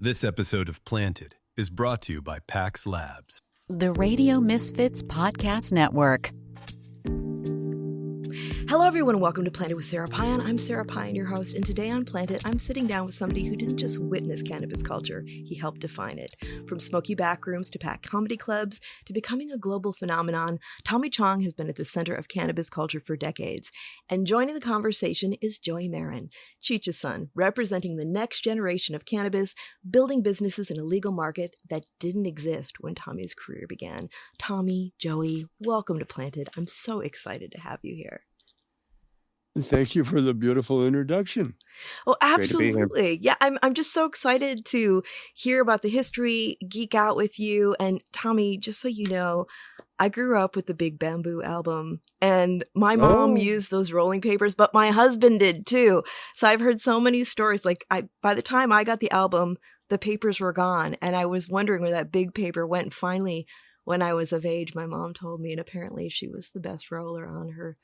This episode of Planted is brought to you by Pax Labs. The Radio Misfits Podcast Network. Hello, everyone. Welcome to Planted with Sara. I'm Sara, your host, and today on Planted, I'm sitting down with somebody who didn't just witness cannabis culture, he helped define it. From smoky backrooms to packed comedy clubs to becoming a global phenomenon, Tommy Chong has been at the center of cannabis culture for decades. And joining the conversation is Joey Marin, Cheech's son, representing the next generation of cannabis, building businesses in a legal market that didn't exist when Tommy's career began. Tommy, Joey, welcome to Planted. I'm so excited to have you here. Thank you for the beautiful introduction. Well, absolutely. Yeah, I'm just so excited to hear about the history, geek out with you. And Tommy, just so you know, I grew up with the Big Bamboo album, and my mom used those rolling papers, but my husband did too. So I've heard so many stories. Like by the time I got the album, the papers were gone, and I was wondering where that big paper went. And finally, when I was of age, my mom told me, and apparently she was the best roller on her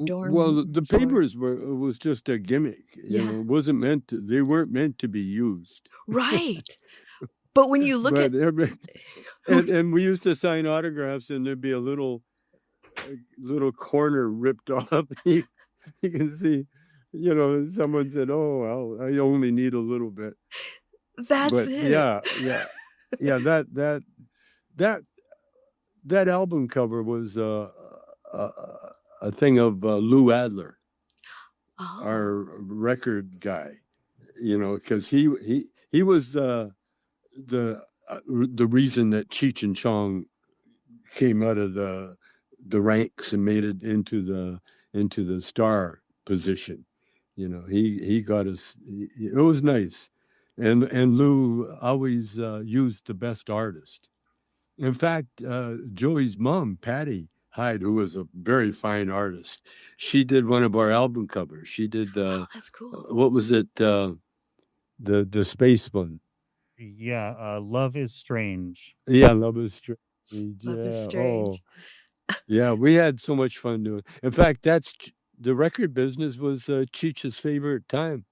dorm. Well, the papers was just a gimmick. You know, it wasn't meant to. They weren't meant to be used. Right. But when you look at and we used to sign autographs, and there'd be a little corner ripped off. You can see, someone said, "Oh, well, I only need a little bit." That's it. Yeah. That album cover was a thing of Lou Adler, our record guy, because he was the reason that Cheech and Chong came out of the ranks and made it into the star position. He got us. It was nice, and Lou always used the best artist. In fact, Joey's mom, Patty Hyde, who was a very fine artist, she did one of our album covers. She did that's cool. What was it? The space one. Yeah, Love is Strange. Yeah, Love is Strange. Love is Strange. Yeah, we had so much fun doing it. In fact, the record business was Cheech's favorite time.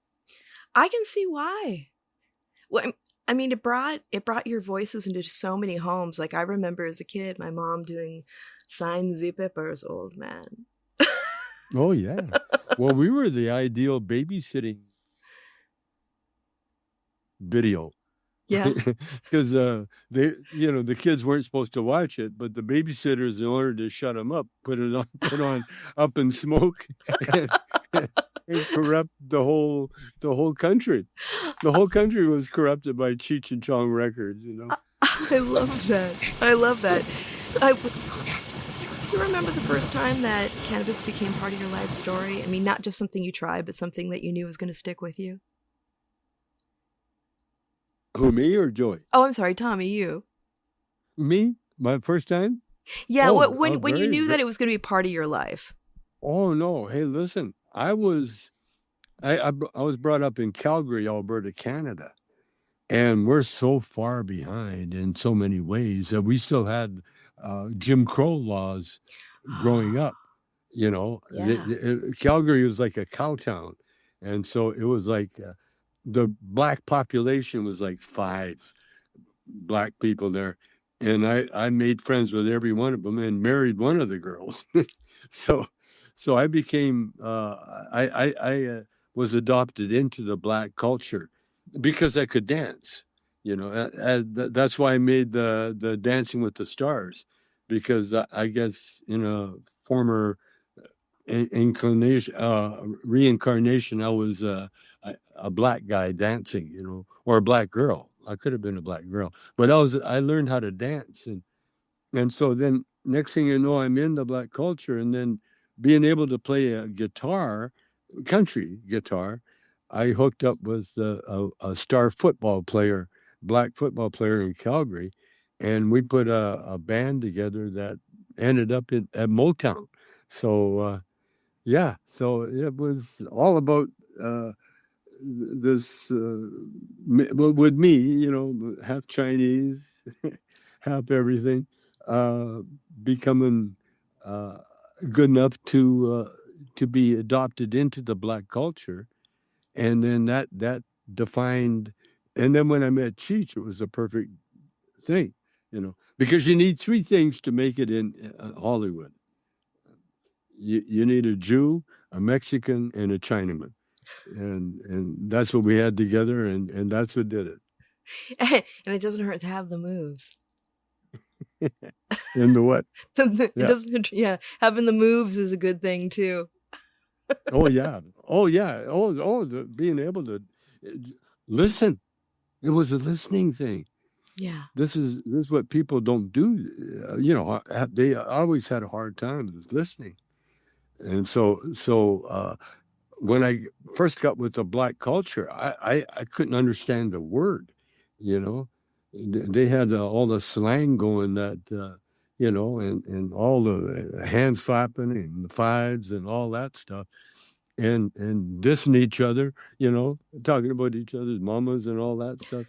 I can see why. Well, I mean, it brought your voices into so many homes. Like, I remember as a kid, my mom doing Sign the Peppers, Old Man. Oh, yeah. Well, we were the ideal babysitting video. Yeah. Because the kids weren't supposed to watch it, but the babysitters, in order to shut them up, put on Up in Smoke and corrupt the whole country. The whole country was corrupted by Cheech and Chong records. I love that. Do you remember the first time that cannabis became part of your life story? I mean, not just something you tried, but something that you knew was going to stick with you. Who, me or Joey? Oh, I'm sorry, Tommy, you. Me? My first time? Yeah, when you knew that it was going to be part of your life. Oh, no. Hey, listen, I was brought up in Calgary, Alberta, Canada, and we're so far behind in so many ways that we still had Jim Crow laws growing up. Calgary was like a cow town, and so it was like the black population was like 5 black people there, and I made friends with every one of them and married one of the girls. So I became I was adopted into the black culture because I could dance. That's why I made the Dancing with the Stars, because I guess in a former reincarnation, I was a black guy dancing, or a black girl. I could have been a black girl, but I learned how to dance, and so then next thing you know, I'm in the black culture, and then being able to play a guitar, country guitar, I hooked up with a star black football player in Calgary, and we put a band together that ended up at Motown. So, so it was all about this, with me, half Chinese, half everything, becoming good enough to be adopted into the black culture. And then that defined And then when I met Cheech, it was a perfect thing, because you need three things to make it in Hollywood. You need a Jew, a Mexican, and a Chinaman. And that's what we had together, and that's what did it. And it doesn't hurt to have the moves. And the what? It doesn't. Yeah, having the moves is a good thing too. Oh yeah. Being able to listen. It was a listening thing. Yeah. This is what people don't do. They always had a hard time with listening, and so when I first got with the black culture, I couldn't understand a word. They had all the slang going that and all the hand slapping and the fives and all that stuff. And dissing each other, talking about each other's mamas and all that stuff,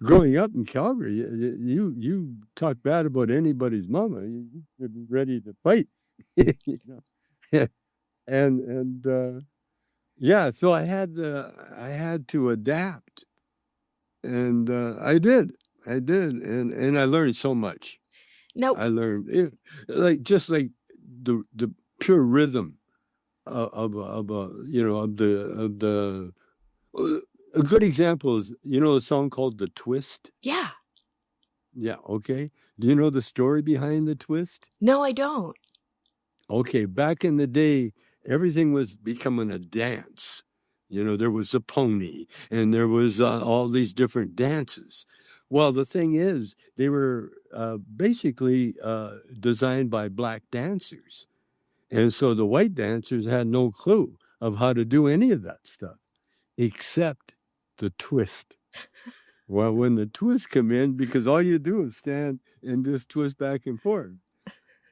Growing up in Calgary, you talk bad about anybody's mama, you're ready to fight, so I had to adapt, and I did, and I learned so much. Now I learned just like the pure rhythm of the a good example is a song called The Twist. Yeah. Okay. Do you know the story behind The Twist? No, I don't. Okay, back in the day, everything was becoming a dance. There was a pony, and there was all these different dances. Well, the thing is, they were basically designed by black dancers. And so the white dancers had no clue of how to do any of that stuff, except the twist. Well, when the twist come in, because all you do is stand and just twist back and forth.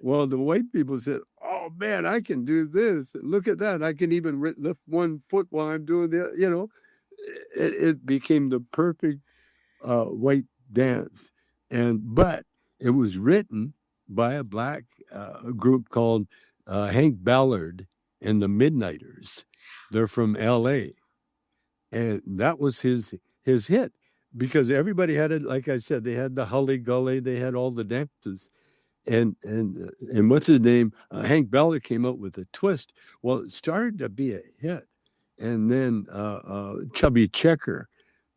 Well, the white people said, "Oh man, I can do this. Look at that. I can even lift one foot while I'm doing the." It became the perfect white dance, but it was written by a black group called Hank Ballard and the Midnighters. They're from L.A. And that was his hit, because everybody had it. Like I said, they had the Hully Gully, they had all the dances, and what's his name? Hank Ballard came out with a twist. Well, it started to be a hit, and then Chubby Checker,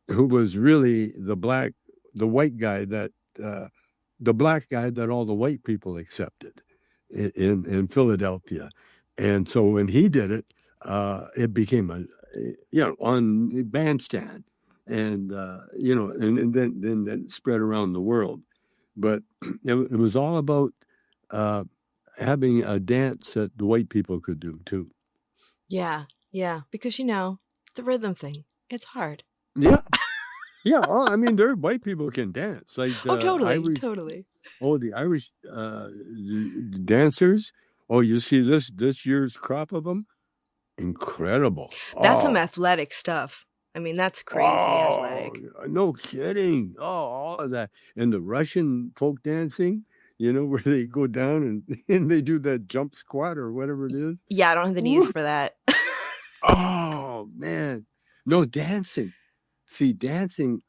who was really the white guy that the black guy that all the white people accepted in Philadelphia. And so when he did it, it became on the bandstand, and and then it spread around the world. But it was all about having a dance that the white people could do too. Yeah, because the rhythm thing, it's hard. Yeah. Yeah, I mean, there white people can dance. Like totally. Oh, the Irish dancers. Oh, you see this year's crop of them? Incredible. That's some athletic stuff. I mean, that's crazy athletic. No kidding. Oh, all of that. And the Russian folk dancing, where they go down and they do that jump squat or whatever it is. Yeah, I don't have the knees for that. Oh, man. No, dancing. See, dancing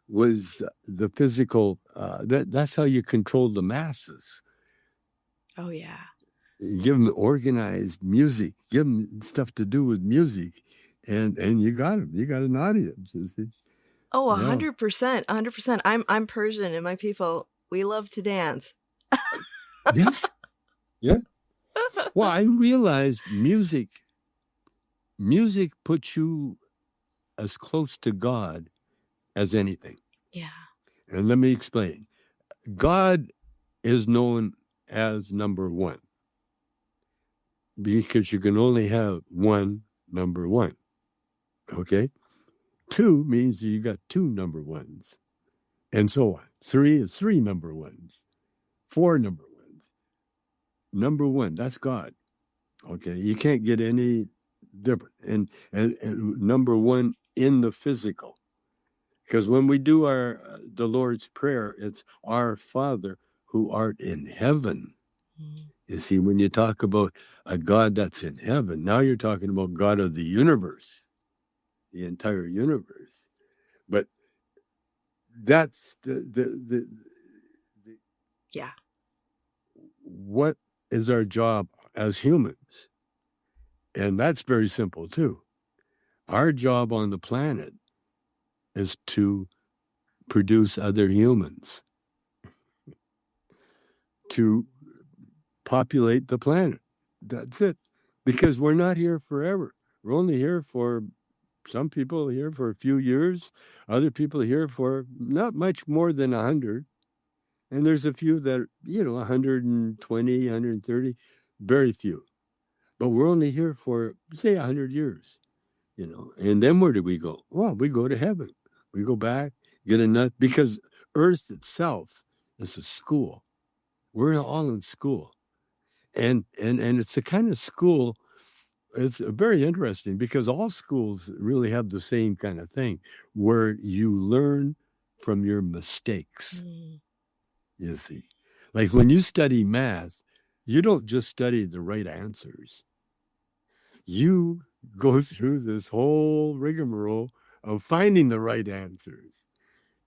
was the physical, that's how you control the masses. Oh, yeah. Give them organized music, give them stuff to do with music, and you got them. You got an audience. Oh, 100%, 100%. I'm Persian, and my people, we love to dance. Yes. Yeah. Well, I realized music puts you as close to God as anything. Yeah. And let me explain. God is known as number one, because you can only have one number one. Okay? 2 means you got 2 number ones, and so on. 3 is 3 number ones. 4 number ones. Number one, that's God. Okay? You can't get any different. And number one in the physical. Because when we do the Lord's Prayer, it's Our Father who art in heaven. Mm. You see, when you talk about a God that's in heaven, now you're talking about God of the universe, the entire universe. But that's the Yeah. what is our job as humans? And that's very simple too. Our job on the planet is to produce other humans, to populate the planet. That's it. Because we're not here forever. We're only here for, some people are here for a few years. Other people are here for not much more than 100. And there's a few that, 120, 130, very few. But we're only here for, say, 100 years, And then where do we go? Well, we go to heaven. We go back, get a nut, because Earth itself is a school. We're all in school. And it's the kind of school, it's very interesting because all schools really have the same kind of thing where you learn from your mistakes. You see, like when you study math, you don't just study the right answers. You go through this whole rigmarole of finding the right answers.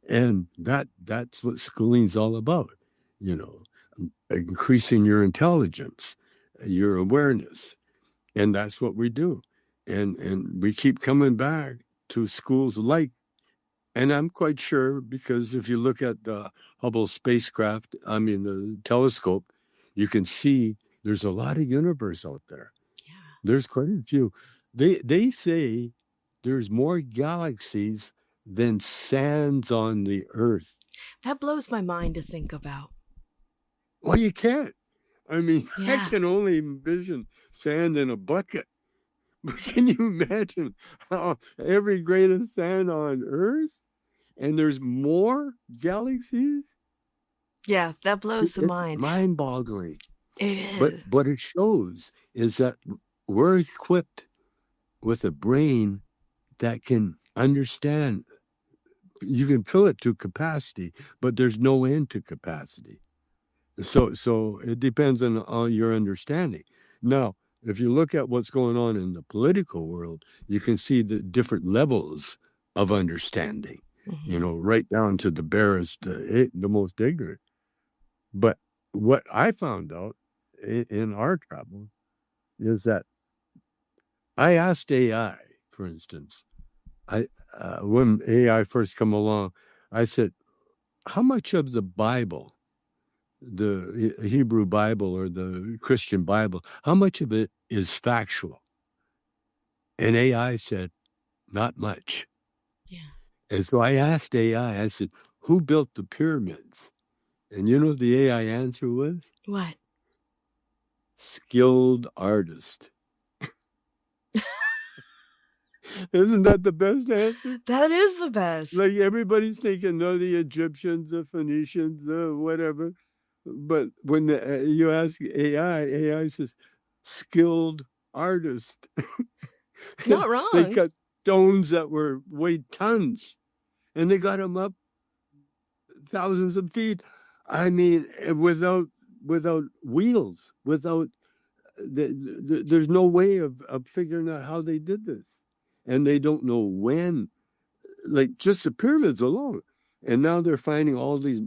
And that's what schooling's all about, increasing your intelligence, your awareness. And that's what we do. And we keep coming back to schools like, and I'm quite sure, because if you look at the Hubble spacecraft, the telescope, you can see there's a lot of universe out there. Yeah. There's quite a few. They say there's more galaxies than sands on the Earth. That blows my mind to think about. Well, you can't. I Yeah. can only envision sand in a bucket. But can you imagine how every grain of sand on Earth, and there's more galaxies? Yeah, that blows the mind. It's mind-boggling. It is. But what it shows is that we're equipped with a brain that can understand. You can fill it to capacity, but there's no end to capacity. So it depends on all your understanding. Now, if you look at what's going on in the political world, you can see the different levels of understanding, right down to the barest, the most ignorant. But what I found out in our travel is that I asked AI, for instance, when AI first come along, I said, how much of the Bible, the Hebrew Bible or the Christian Bible, how much of it is factual? And AI said, not much. Yeah. And so I asked AI, I said, who built the pyramids? And you know what the AI answer was? What? Skilled artist. Isn't that the best answer? That is the best. Like everybody's thinking, no, the Egyptians, the Phoenicians, the whatever. But when you ask AI says, skilled artist. It's not wrong. They cut stones that weighed tons, and they got them up thousands of feet. Without wheels, there's no way of figuring out how they did this. And they don't know when, like just the pyramids alone. And now they're finding all these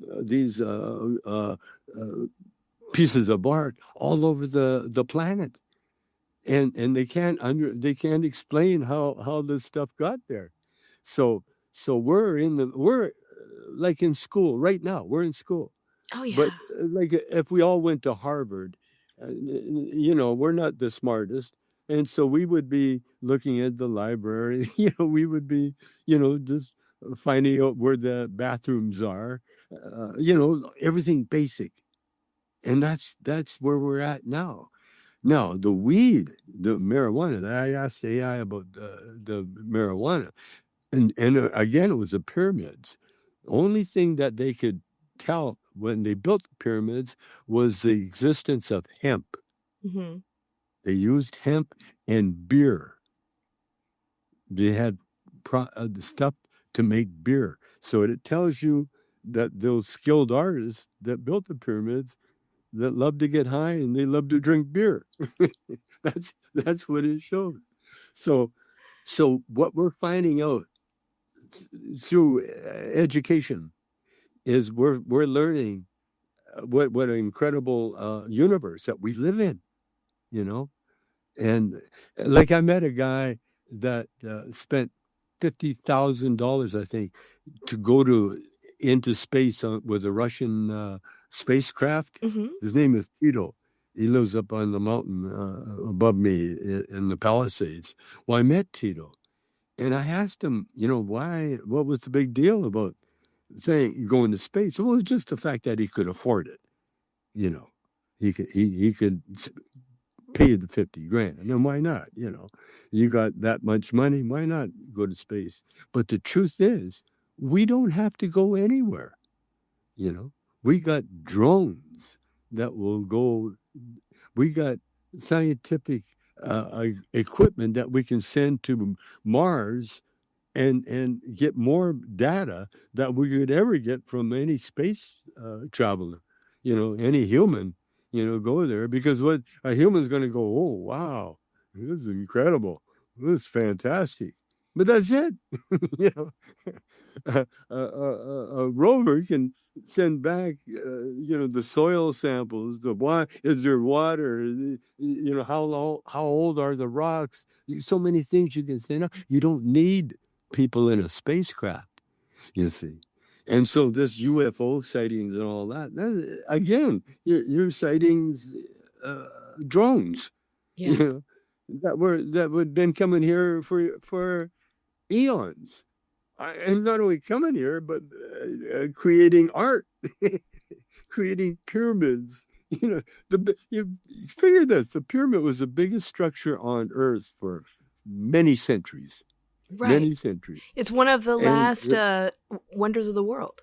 pieces of art all over the planet, and they can't explain how this stuff got there. So we're like in school right now. We're in school. Oh yeah. But like if we all went to Harvard, we're not the smartest. And so we would be looking at the library, we would be, just finding out where the bathrooms are, everything basic. And that's where we're at now. Now, the weed, the marijuana, I asked AI about the marijuana. And again, it was the pyramids. The only thing that they could tell when they built the pyramids was the existence of hemp. Mm-hmm. They used hemp and beer. They had the stuff to make beer. So it tells you that those skilled artists that built the pyramids that love to get high and they love to drink beer. That's what it showed. So what we're finding out through education is we're learning what an incredible universe that we live in, you know. And like I met a guy that spent $50,000, I think, to go into space with a Russian spacecraft. Mm-hmm. His name is Tito. He lives up on the mountain above me in the Palisades. Well, I met Tito, and I asked him, why? What was the big deal about saying going to space? Well, it was just the fact that he could afford it. He could pay the 50 grand. I mean, why not? You got that much money. Why not go to space? But the truth is, we don't have to go anywhere. We got drones that will go. We got scientific equipment that we can send to Mars and get more data that we could ever get from any space traveler, any human, go there, because what a human's going to go, oh, wow, this is incredible. This is fantastic. But that's it. A rover can send back, the soil samples, is there water, how old are the rocks? So many things you can say. No, you don't need people in a spacecraft, you see. And so this UFO sightings and all that again, you're sightings drones, Yeah. that would been coming here for eons. And not only coming here, but creating art, creating pyramids. You figure this: the pyramid was the biggest structure on Earth for many centuries. Right. Many centuries. It's one of the last wonders of the world.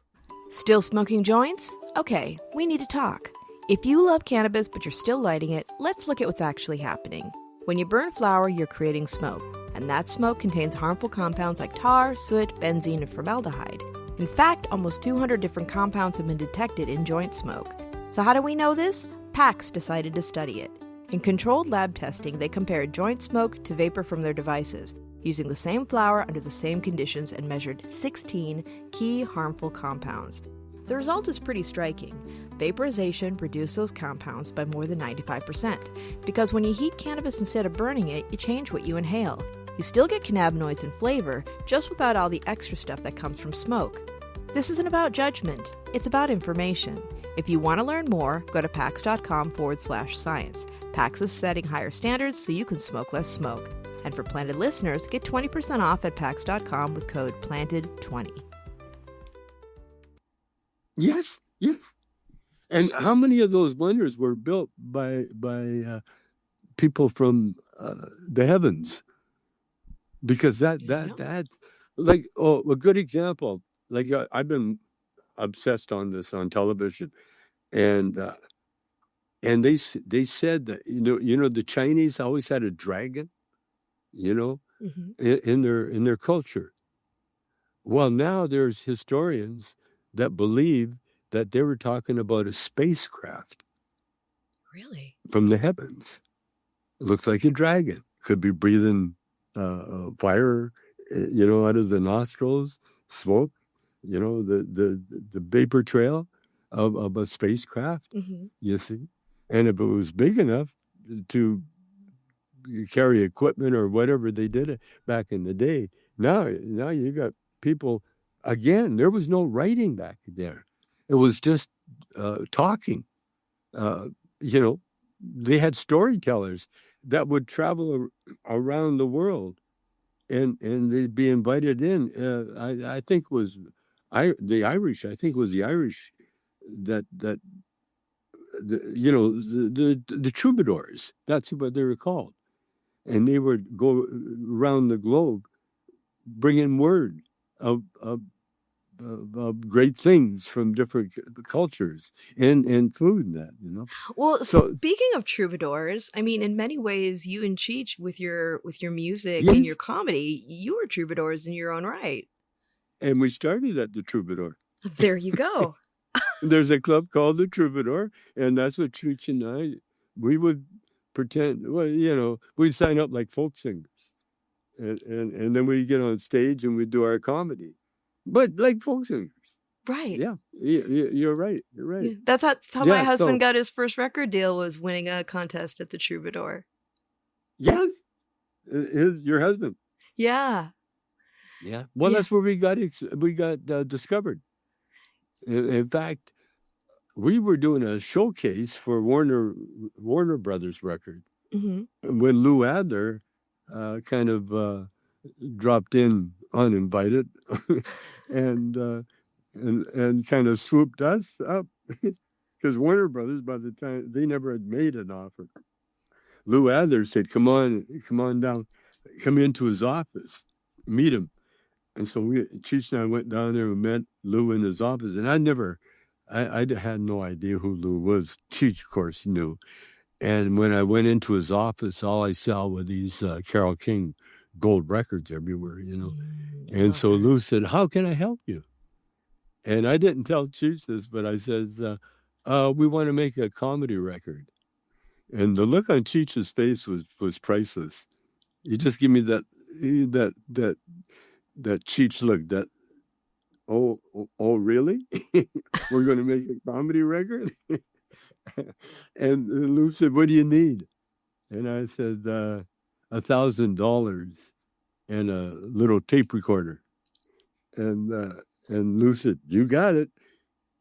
Still smoking joints? Okay, we need to talk. If you love cannabis but you're still lighting it, let's look at what's actually happening. When you burn flower, you're creating smoke, and that smoke contains harmful compounds like tar, soot, benzene, and formaldehyde. In fact, almost 200 different compounds have been detected in joint smoke. So how do we know this? PAX decided to study it. In controlled lab testing, they compared joint smoke to vapor from their devices, using the same flower under the same conditions, and measured 16 key harmful compounds. The result is pretty striking. Vaporization reduced those compounds by more than 95%, because when you heat cannabis instead of burning it, you change what you inhale. You still get cannabinoids and flavor, just without all the extra stuff that comes from smoke. This isn't about judgment, it's about information. If you want to learn more, go to pax.com/science. Pax is setting higher standards so you can smoke less smoke. And for Planted listeners, get 20% off at pax.com with code PLANTED20. Yes. And how many of those blenders were built by people from the heavens? Because that like, a good example. Like, I've been obsessed on this on television, and they said that the Chinese always had a dragon, Mm-hmm. in their culture. Well, now there's historians that believe that they were talking about a spacecraft. Really? From the heavens. It looks like a dragon. Could be breathing fire, out of the nostrils, smoke, the vapor trail of a spacecraft, Mm-hmm. you see. And if it was big enough to carry equipment or whatever they did it back in the day, now you got people, again, there was no writing back there. It was just talking. They had storytellers that would travel around the world, and they'd be invited in. I think it was the Irish. I think it was the Irish that the troubadours. That's what they were called, and they would go around the globe, bringing word of great things from different cultures and food and that, Well, So speaking of troubadours, I mean, in many ways, you and Cheech, with your music yes, and your comedy, you were troubadours in your own right. and we started at the Troubadour. There you go. There's a club called the Troubadour, and that's what Cheech and we would pretend. Well, we'd sign up like folk singers. and then we get on stage and we do our comedy, but like folk singers. Right. Yeah, you're right. You're right. Yeah. That's how Yeah, my husband so- got his first record deal, was winning a contest at the Troubadour. Yes, your husband. Yeah. Yeah. Well, Yeah. that's where we got discovered. In fact, we were doing a showcase for Warner Brothers record Hmm. when Lou Adler kind of dropped in uninvited and kind of swooped us up because Warner Brothers, by the time, they never had made an offer. Lou Adler said, "Come on down, come into his office, meet him." And so Cheech and I went down there and met Lou in his office. And I had no idea who Lou was. Cheech, of course, knew. And when I went into his office, all I saw were these Carole King gold records everywhere, And so Lou said, "How can I help you?" And I didn't tell Cheech this, but I says, "We want to make a comedy record." And the look on Cheech's face was priceless. He just gave me that Cheech look, that, oh, really? We're going to make a comedy record? And Lou said, "What do you need?" And I said, $1,000 and a little tape recorder. And Lou said, "You got it."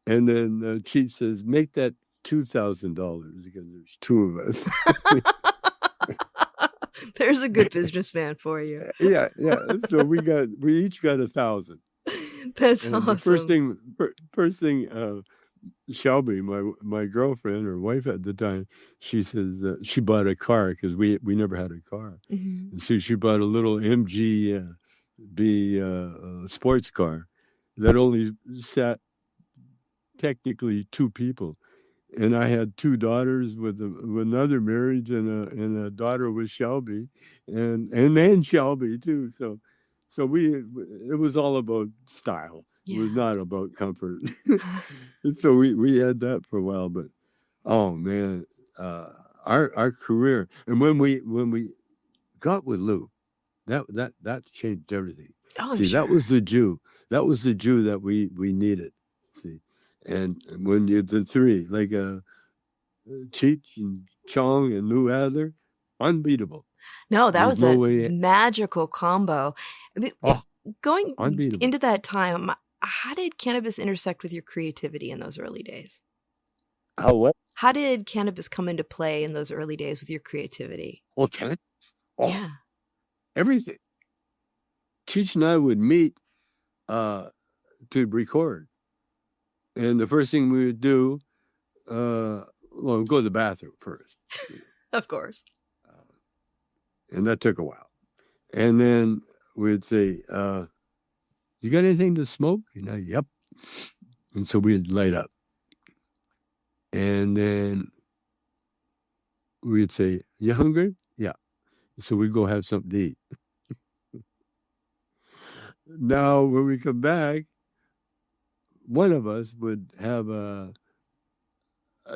And then Cheech says, "Make that $2,000 because there's two of us." There's a good businessman for you. Yeah. So we each got 1,000. That's and awesome. The first thing, Shelby, my girlfriend or wife at the time, she says she bought a car because we never had a car. Mm-hmm. And so she bought a little MG sports car that only sat technically two people. And I had two daughters with another marriage and a daughter with Shelby and then Shelby too. So it was all about style. Yeah. It was not about comfort. So we had that for a while, but oh man, our career. And when we got with Lou, that changed everything. Oh, see, sure. that was the Jew that we needed. See. And when the three, like Cheech and Chong and Lou Adler, unbeatable. No, that was a magical combo. I mean, going unbeatable. Into that time, how did cannabis intersect with your creativity in those early days? How did cannabis come into play in those early days with your creativity? Well, cannabis? Yeah. Everything. Cheech and I would meet to record. And the first thing we would do, go to the bathroom first. Of course. And that took a while. And then we'd say, "You got anything to smoke?" Yep. And so we'd light up. And then we'd say, "You hungry?" Yeah. So we'd go have something to eat. Now, when we come back, one of us would have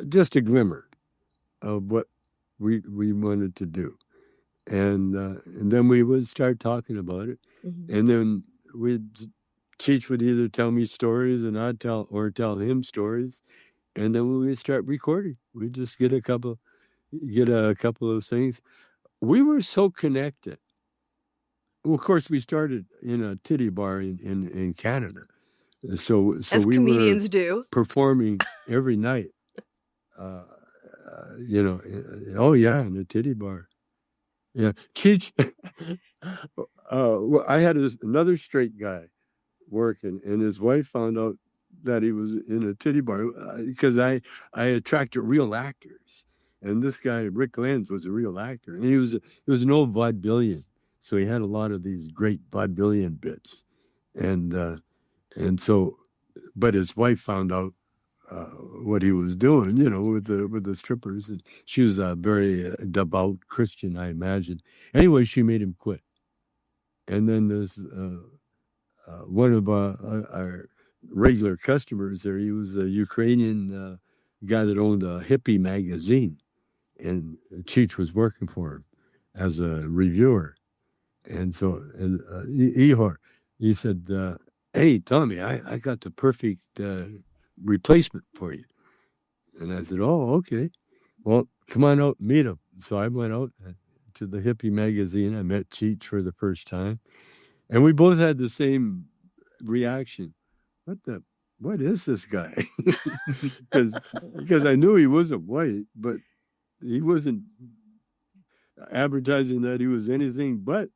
just a glimmer of what we wanted to do. And then we would start talking about it. Mm-hmm. And then Cheech would either tell me stories and I'd tell him stories. And then when we start recording, we'd just get a couple of things. We were so connected. Well, of course, we started in a titty bar in Canada. So as we comedians were do, performing every night. Oh yeah, in a titty bar. Yeah, Cheech. I had another straight guy working, and his wife found out that he was in a titty bar because I attracted real actors, and this guy Rick Lenz was a real actor, and he was an old vaudevillian, so he had a lot of these great vaudevillian bits, and so, but his wife found out what he was doing, with the strippers. And she was a very devout Christian, I imagine. Anyway, she made him quit. And then there's one of our regular customers there. He was a Ukrainian guy that owned a hippie magazine, and Cheech was working for him as a reviewer. And so Ihor, he said, hey, Tommy, I got the perfect replacement for you. And I said, oh, okay. Well, come on out, meet him. So I went out to the hippie magazine. I met Cheech for the first time. And we both had the same reaction. What is this guy? Because I knew he wasn't white, but he wasn't advertising that he was anything but.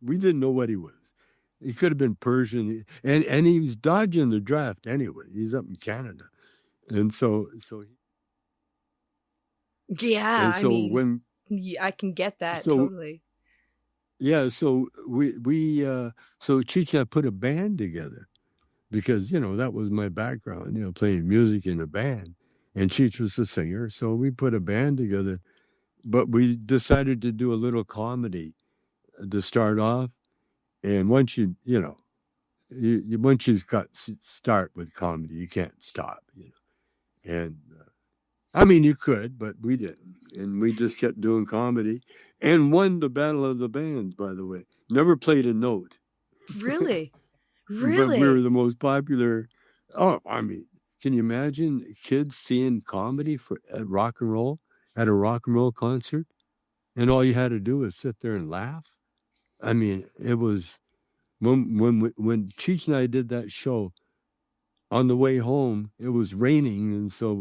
We didn't know what he was. He could have been Persian, and he was dodging the draft anyway. He's up in Canada, and so Yeah, and I so mean, when I can get that so totally. yeah, so so Cheech and I put a band together because that was my background, playing music in a band, and Cheech was a singer, so we put a band together. But we decided to do a little comedy to start off, and once once you've got start with comedy, you can't stop. And I mean, you could, but we didn't, and we just kept doing comedy, and won the Battle of the Bands. By the way, never played a note, Really? but we were Really? the most popular. Oh, I mean, can you imagine kids seeing comedy at rock and roll at a rock and roll concert, and all you had to do was sit there and laugh? I mean, it was when Cheech and I did that show. On the way home, it was raining, and so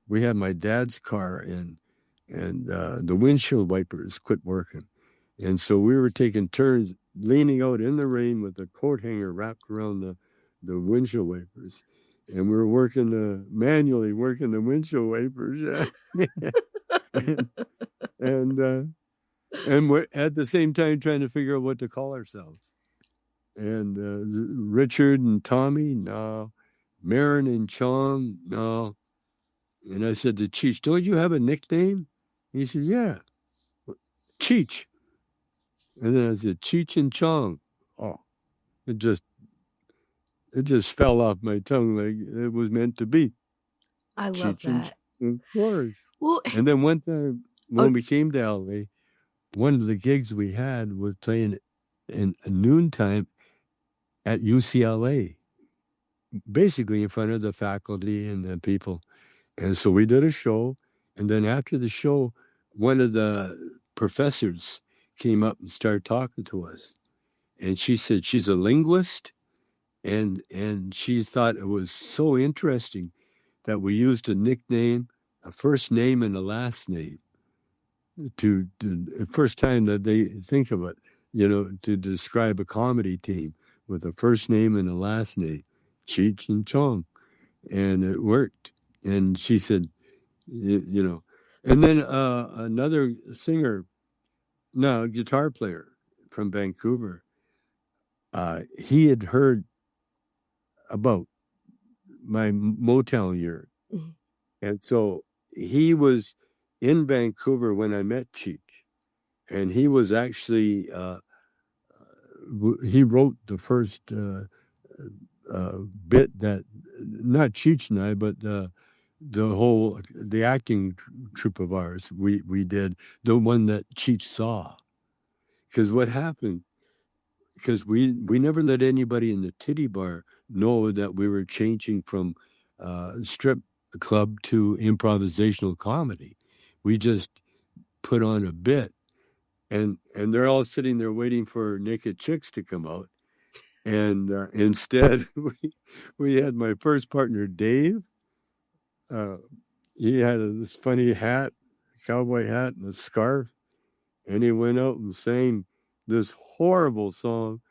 we had my dad's car, and the windshield wipers quit working, and so we were taking turns leaning out in the rain with the coat hanger wrapped around the windshield wipers, and we were manually working the windshield wipers, and we're at the same time trying to figure out what to call ourselves. And Richard and Tommy, no. Marin and Chong, no. And I said to Cheech, don't you have a nickname? He said, yeah, Cheech. And then I said, Cheech and Chong. Oh, it just fell off my tongue like it was meant to be. I love Cheech and that. Chong, of course. Well, And then one time when we came to LA, one of the gigs we had was playing in noontime at UCLA, basically in front of the faculty and the people. And so we did a show. And then after the show, one of the professors came up and started talking to us. And she said she's a linguist. And she thought it was so interesting that we used a nickname, a first name and a last name, to the first time that they think of it, to describe a comedy team with a first name and a last name, Cheech and Chong. And it worked. And she said, and then another guitar player from Vancouver, he had heard about my Motown year. mm-hmm. And so he was in Vancouver when I met Cheech. And he was actually, he wrote the first bit that, not Cheech and I, but the acting troupe of ours, we did the one that Cheech saw. Because what happened, because we never let anybody in the titty bar know that we were changing from strip club to improvisational comedy. We just put on a bit, and they're all sitting there waiting for naked chicks to come out. And instead, we had my first partner, Dave. He had this funny hat, cowboy hat, and a scarf, and he went out and sang this horrible song.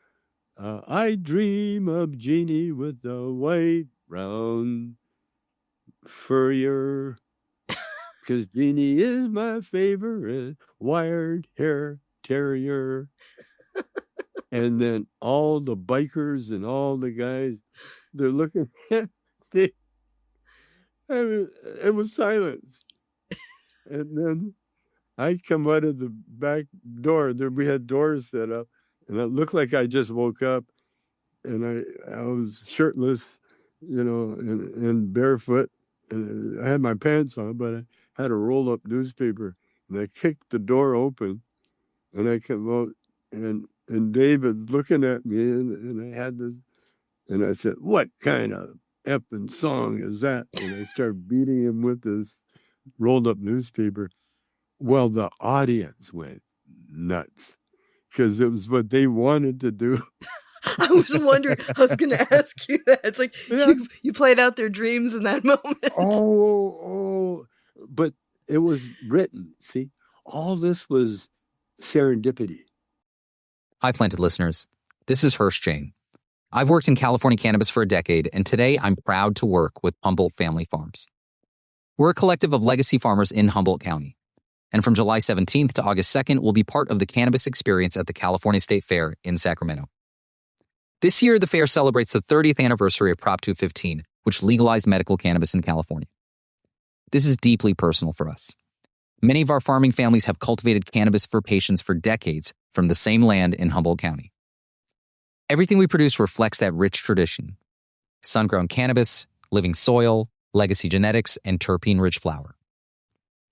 I dream of Jeannie with the white brown furrier, because Jeannie is my favorite wired hair terrier. And then all the bikers and all the guys, they're looking at me. It was silence. And then I come out of the back door. We had doors set up, and it looked like I just woke up, and I was shirtless, and barefoot, and I had my pants on, but I had a roll-up newspaper, and I kicked the door open, and I came out, And David's looking at me, and I had this, and I said, "What kind of effing song is that?" And I started beating him with this rolled up newspaper. Well, the audience went nuts because it was what they wanted to do. I was wondering, I was going to ask you that. It's like Yeah. you played out their dreams in that moment. But it was written. See, all this was serendipity. Hi, Planted listeners. This is Hirsch Jane. I've worked in California cannabis for a decade, and today I'm proud to work with Humboldt Family Farms. We're a collective of legacy farmers in Humboldt County. And from July 17th to August 2nd, we'll be part of the cannabis experience at the California State Fair in Sacramento. This year, the fair celebrates the 30th anniversary of Prop 215, which legalized medical cannabis in California. This is deeply personal for us. Many of our farming families have cultivated cannabis for patients for decades from the same land in Humboldt County. Everything we produce reflects that rich tradition. Sun-grown cannabis, living soil, legacy genetics, and terpene-rich flower.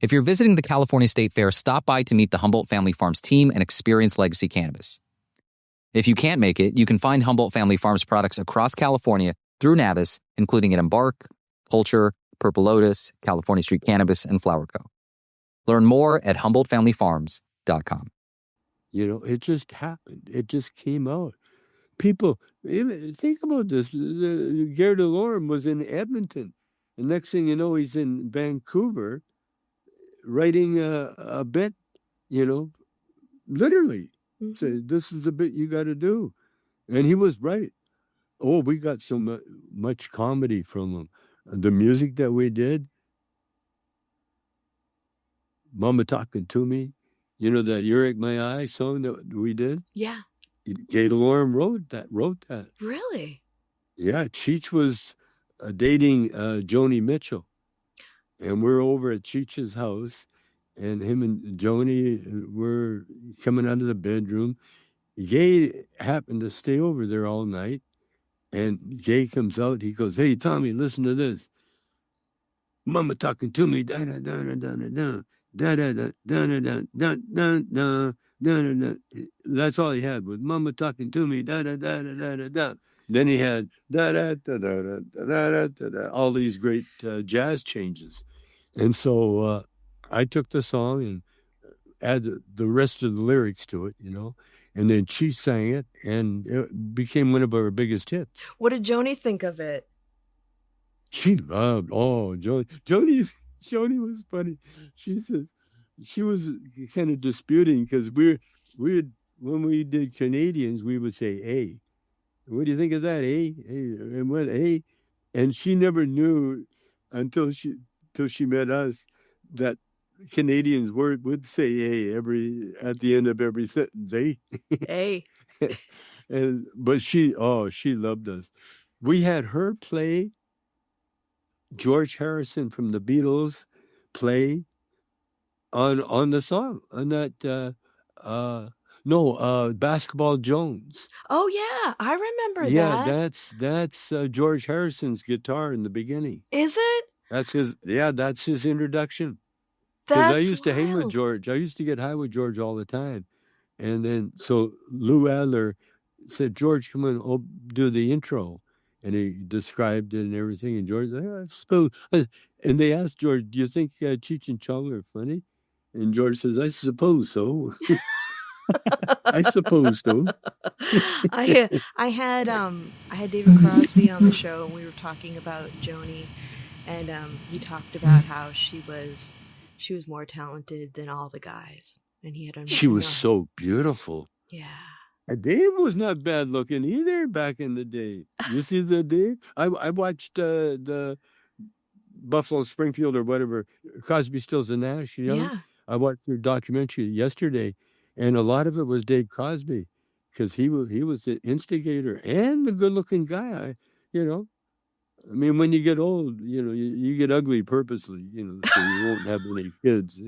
If you're visiting the California State Fair, stop by to meet the Humboldt Family Farms team and experience legacy cannabis. If you can't make it, you can find Humboldt Family Farms products across California through Navis, including at Embark, Culture, Purple Lotus, California Street Cannabis, and Flower Co. Learn more at HumboldtFamilyFarms.com. You know, it just happened. It just came out. People, think about this. Gare Delorme was in Edmonton. The next thing you know, he's in Vancouver writing a bit, literally. Mm-hmm. Say, this is the bit you got to do. And he was right. Oh, we got so much comedy from him. The music that we did, Mama Talking to Me, that Eric My Eye song that we did? Yeah. Gay Delorme wrote that. Really? Yeah, Cheech was dating Joni Mitchell. And we're over at Cheech's house, and him and Joni were coming out of the bedroom. Gay happened to stay over there all night, and Gay comes out. He goes, "Hey, Tommy, listen to this. Mama talking to me. Da da da da da da da da da da da da da da da. That's all he had was Mama talking to me. Da da da da da da da. Then he had da da da da da da da da. All these great jazz changes, and so I took the song and added the rest of the lyrics to it, and then she sang it, and it became one of our biggest hits. What did Joni think of it? She loved, Joni was funny. She says, she was kind of disputing because when we did Canadians, we would say, "Hey, what do you think of that, eh? Hey, and what, hey?" And she never knew until she met us that Canadians would say "hey" at the end of every sentence, "eh?" Hey. But she loved us. We had her play George Harrison from the Beatles play on the song on that Basketball Jones. Oh yeah, I remember that. Yeah, that's George Harrison's guitar in the beginning. Is it? That's his introduction. Because I used to hang with wild. George. I used to get high with George all the time. And then, so Lou Adler said, "George, come on, do the intro." And he described it and everything. And George said, "I suppose." And they asked George, "Do you think Cheech Chong are funny?" And George says, "I suppose so." I suppose so. I had David Crosby on the show, and we were talking about Joni, and he talked about how she was more talented than all the guys, and he had. She was so beautiful. Yeah. Dave was not bad looking either back in the day. You see the Dave? I watched the Buffalo Springfield or whatever, Crosby, Stills and Nash. Yeah. I watched your documentary yesterday, and a lot of it was Dave Crosby, because he was the instigator and the good-looking guy. I mean, when you get old, you get ugly purposely, so you won't have any kids.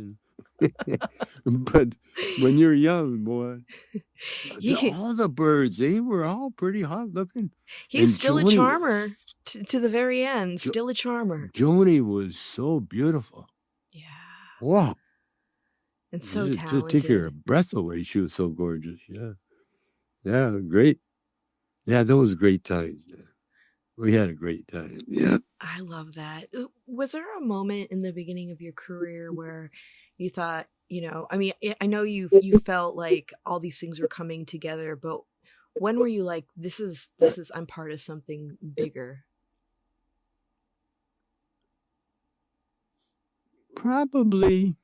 But when you're young, boy, all the birds, they were all pretty hot looking. He's still a charmer to the very end. Still a charmer. Joni was so beautiful. Yeah. Wow. And so Just take your talented. breath away. She was so gorgeous. Yeah. Yeah, great. Yeah, that was great times. We had a great time. Yeah. I love that. Was there a moment in the beginning of your career where you thought, I mean, I know you felt like all these things were coming together, but when were you like, this is I'm part of something bigger? Probably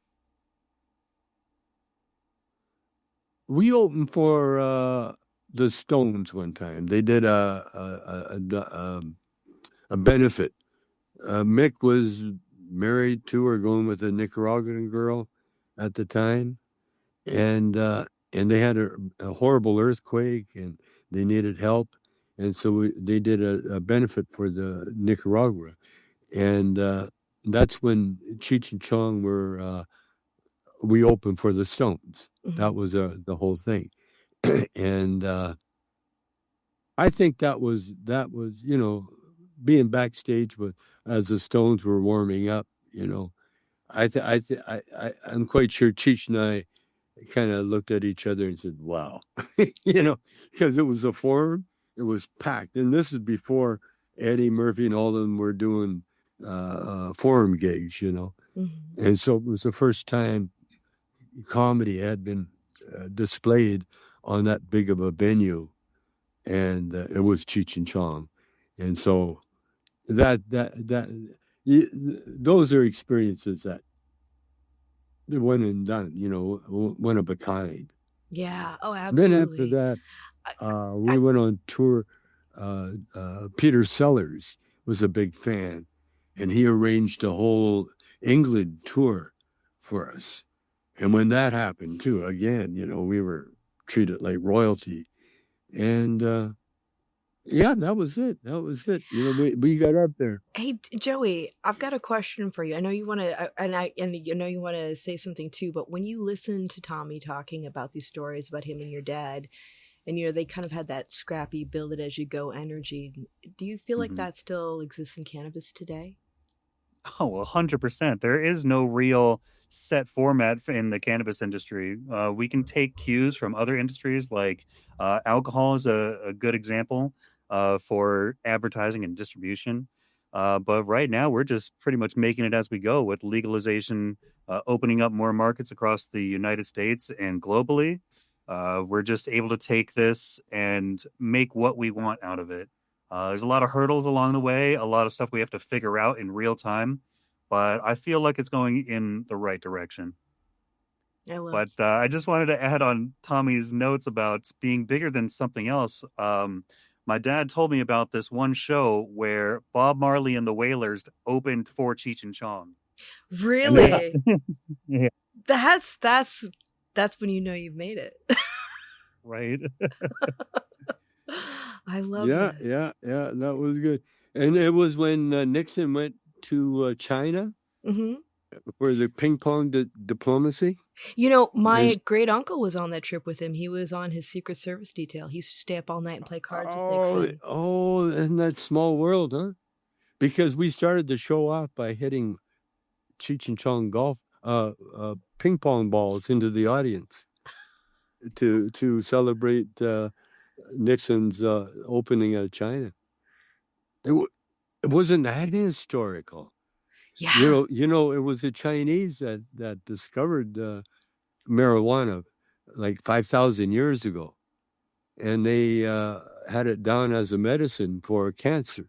we opened for the Stones one time. They did a benefit. Mick was married to or going with a Nicaraguan girl at the time, and they had a horrible earthquake, and they needed help, and so they did a benefit for the Nicaragua, and that's when Cheech and Chong were. We opened for the Stones. Mm-hmm. That was the whole thing, and I think that was being backstage with as the Stones were warming up. I'm quite sure Cheech and I kind of looked at each other and said, "Wow," because it was a forum, it was packed, and this is before Eddie Murphy and all of them were doing forum gigs, Mm-hmm. and so it was the first time comedy had been displayed on that big of a venue, and it was Cheech and Chong, and so those are experiences that one and done, one of a kind. Yeah. Oh, Then after absolutely. that, we went on tour. Peter Sellers was a big fan, and he arranged a whole England tour for us. And when that happened too, again, we were treated like royalty. And yeah, that was it. That was it. We got up there. Hey, Joey, I've got a question for you. I know you want to, and you know you want to say something too. But when you listen to Tommy talking about these stories about him and your dad, and they kind of had that scrappy, build it as you go energy. Do you feel like that still exists in cannabis today? Oh, 100%. There is no real set format in the cannabis industry. We can take cues from other industries, like alcohol is a good example for advertising and distribution. But right now, we're just pretty much making it as we go with legalization, opening up more markets across the United States and globally. We're just able to take this and make what we want out of it. There's a lot of hurdles along the way, a lot of stuff we have to figure out in real time, but I feel like it's going in the right direction. But I just wanted to add on Tommy's notes about being bigger than something else. My dad told me about this one show where Bob Marley and the Wailers opened for Cheech and Chong. Really? Yeah. That's when you know you've made it. Right. I love that. Yeah, that was good. And it was when Nixon went to China for the ping pong diplomacy. My great uncle was on that trip with him. He was on his Secret Service detail. He used to stay up all night and play cards with Nixon. Oh, isn't that small world, huh? Because we started the show off by hitting Cheech and Chong ping pong balls into the audience to celebrate Nixon's opening of China. It wasn't that historical. Yeah. It was the Chinese that discovered marijuana like 5,000 years ago, and they had it down as a medicine for cancer.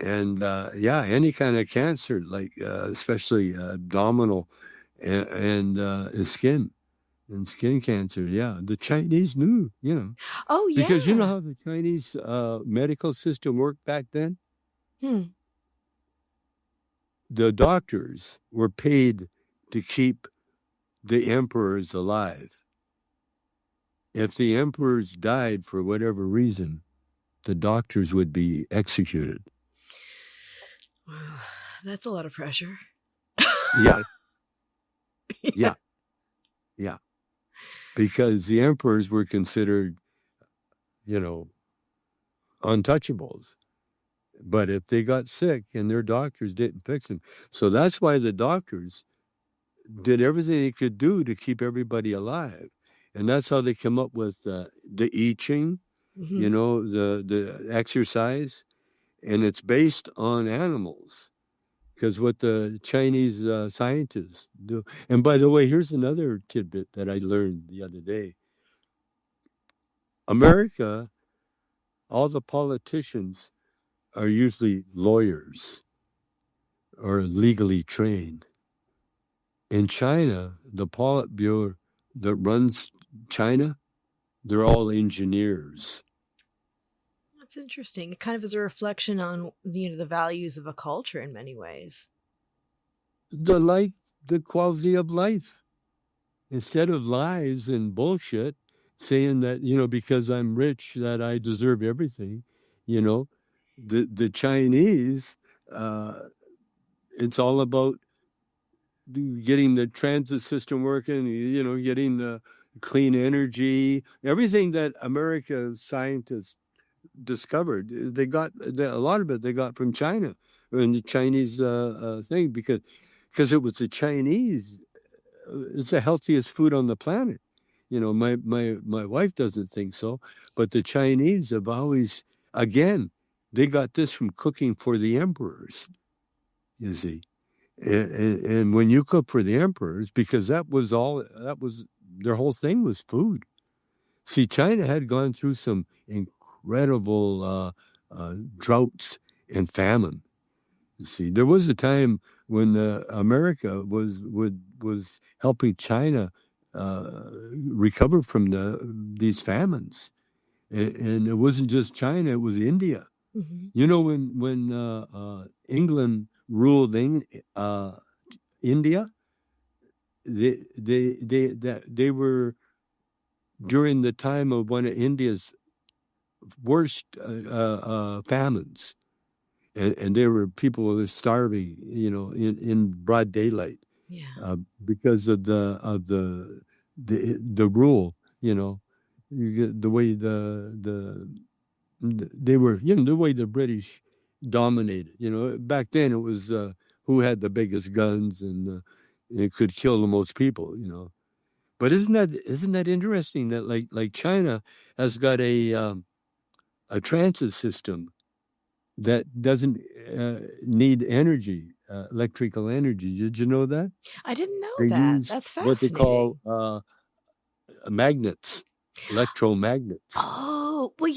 And any kind of cancer, like especially abdominal and skin. And skin cancer, yeah. The Chinese knew, Oh, yeah. Because you know how the Chinese medical system worked back then? The doctors were paid to keep the emperors alive. If the emperors died for whatever reason, the doctors would be executed. Wow, that's a lot of pressure. Yeah. Yeah. Because the emperors were considered, untouchables. But if they got sick and their doctors didn't fix them. So that's why the doctors did everything they could do to keep everybody alive. And that's how they come up with the I Ching, Mm-hmm. the exercise. And it's based on animals. Because what the Chinese scientists do. And by the way, here's another tidbit that I learned the other day. America, all the politicians are usually lawyers or legally trained. In China, the Politburo that runs China, they're all engineers. That's interesting. It kind of is a reflection on the values of a culture in many ways. The quality of life. Instead of lies and bullshit, saying that, because I'm rich, that I deserve everything, the Chinese, it's all about getting the transit system working, getting the clean energy, everything that America scientists discovered. They got a lot of it. They got from China and the Chinese thing because it was the Chinese. It's the healthiest food on the planet. My wife doesn't think so, but the Chinese have always, again, they got this from cooking for the emperors. You see. And when you cook for the emperors, because that was their whole thing was food. See, China had gone through some incredible droughts and famine. You see, there was a time when America was helping China recover from these famines, and it wasn't just China; it was India. Mm-hmm. When England ruled India, they were during the time of one of India's worst famines, and there were people who were starving, in broad daylight, because of the rule, you get the way they were, the way the British dominated. Back then it was who had the biggest guns and it could kill the most people. But isn't that interesting that like China has got a transit system that doesn't need energy, electrical energy. Did you know that? I didn't know They that. use That's what they fascinating. call magnets, electromagnets. Oh, well,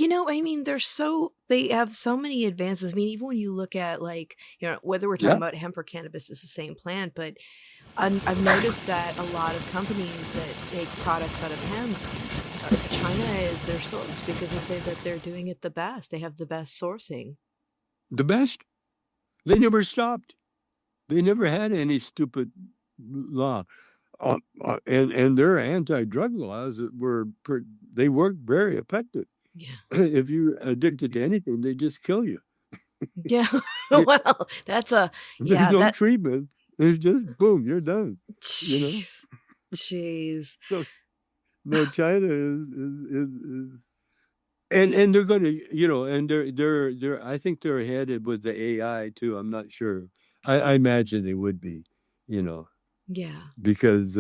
they have so many advances. I mean, even when you look at whether we're talking Yeah. about hemp or cannabis, it's the same plant, but I've noticed that a lot of companies that make products out of hemp, China is their source because they say that they're doing it the best. They have the best sourcing. The best. They never stopped. They never had any stupid law. And their anti-drug laws they worked very effective. Yeah. If you're addicted to anything, they just kill you. Yeah. Well, that's There's no that. treatment. There's just boom, you're done. Jeez. No, China is and they're going to, and they're I think they're headed with the AI too. I'm not sure. I imagine they would be, Yeah. because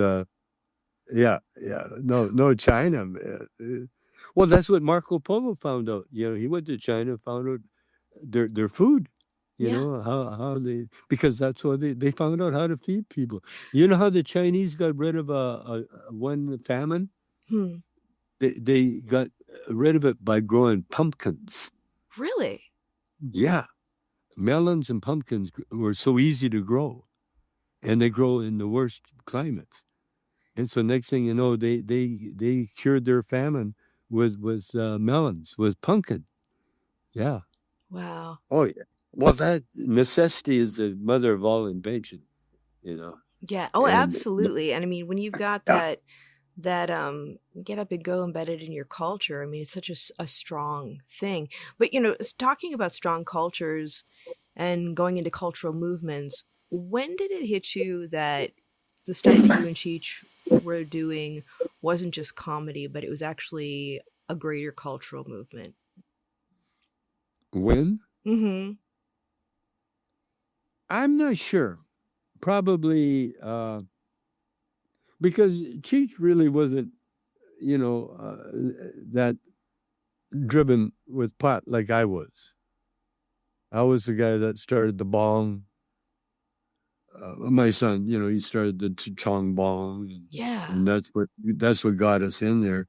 yeah, no, China. Well, that's what Marco Polo found out. He went to China, found out their food. How they, because that's what they found out how to feed people. You know how the Chinese got rid of a one famine? Hmm. They got rid of it by growing pumpkins. Really? Yeah, melons and pumpkins were so easy to grow, and they grow in the worst climates. And so next thing you know, they cured their famine with melons, with pumpkin. Yeah. Wow. Oh yeah. Well, that necessity is the mother of all invention. Yeah. Oh, And absolutely. And I mean, when you've got yeah, that get up and go embedded in your culture, I mean, it's such a strong thing. But talking about strong cultures and going into cultural movements, when did it hit you that the stuff that you and Cheech were doing wasn't just comedy, but it was actually a greater cultural movement? when? Mm-hmm. I'm not sure. Probably because Cheech really wasn't, that driven with pot like I was. I was the guy that started the bong. My son, he started the Cheech Chong bong, and that's what got us in there,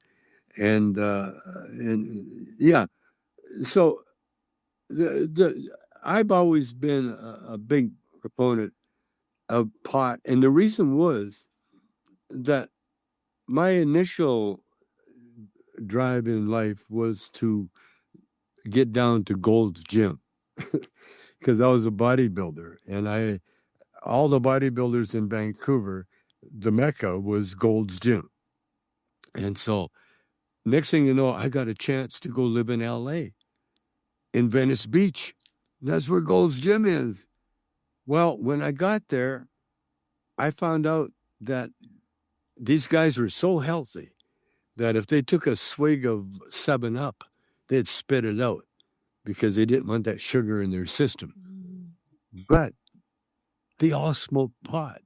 and yeah. So I've always been a big proponent of pot, and the reason was that my initial drive in life was to get down to Gold's Gym because I was a bodybuilder, and all the bodybuilders in Vancouver, the Mecca was Gold's Gym. And so next thing you know, I got a chance to go live in LA, in Venice Beach. That's where Gold's Gym is. Well, when I got there, I found out that these guys were so healthy that if they took a swig of 7-Up, they'd spit it out because they didn't want that sugar in their system. But they all smoked pot.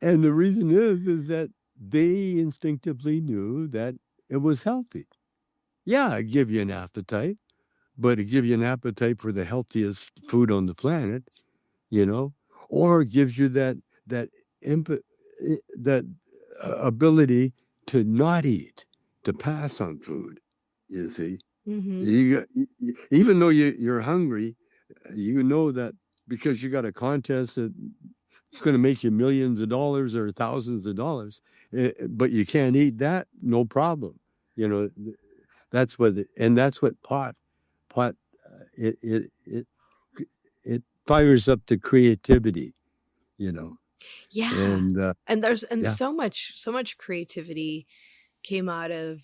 And the reason is that they instinctively knew that it was healthy. Yeah, it give you an appetite, but it give you an appetite for the healthiest food on the planet, or it gives you that ability to not eat, to pass on food, you see. Mm-hmm. Even though you're hungry, you know that because you got a contest that it's going to make you millions of dollars or thousands of dollars, but you can't eat that, no problem. That's what pot it fires up the creativity, Yeah. And so much creativity came out of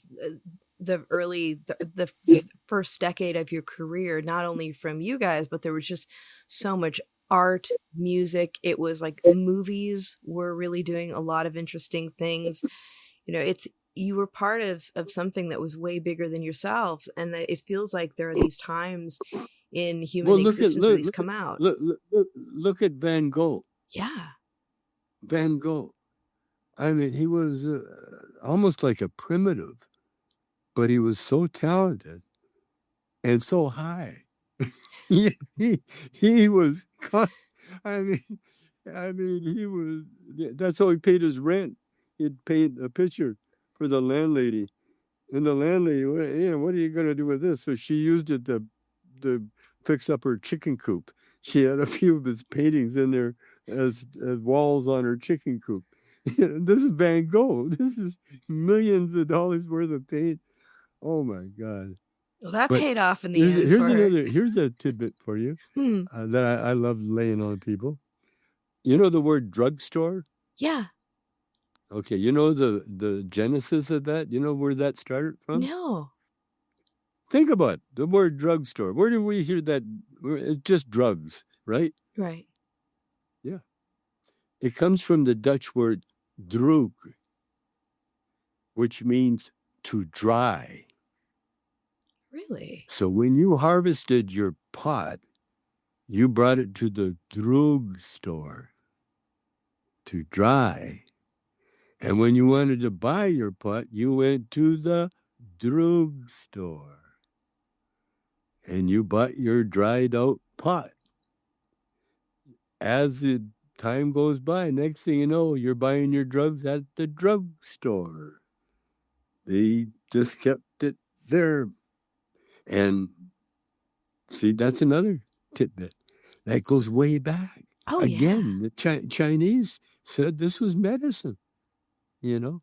the first decade of your career, not only from you guys, but there was just so much art, music. It was like movies were really doing a lot of interesting things. You were part of something that was way bigger than yourselves, and that it feels like there are these times in human existence where these come out. Look at Van Gogh. Yeah. Van Gogh. I mean, he was almost like a primitive, but he was so talented and so high. he was. I mean, he was. That's how he paid his rent. He'd paint a picture for the landlady, and the landlady, what are you going to do with this? So she used it to fix up her chicken coop. She had a few of his paintings in there as walls on her chicken coop. This is Van Gogh. This is millions of dollars worth of paint. Oh my God! Well, that paid off in the end. Here's a tidbit for you that I love laying on people. You know the word drugstore? Yeah. Okay, you know the genesis of that? You know where that started from? No. Think about it. The word drugstore. Where did we hear that? It's just drugs, right? Right. Yeah. It comes from the Dutch word droog, which means to dry. Really? So when you harvested your pot, you brought it to the droog store to dry. And when you wanted to buy your pot, you went to the droog store. And you bought your dried out pot. As the time goes by, next thing you know, you're buying your drugs at the drugstore. They just kept it there. And see, that's another tidbit. That goes way back. Oh, again, the Chinese said this was medicine, Yeah.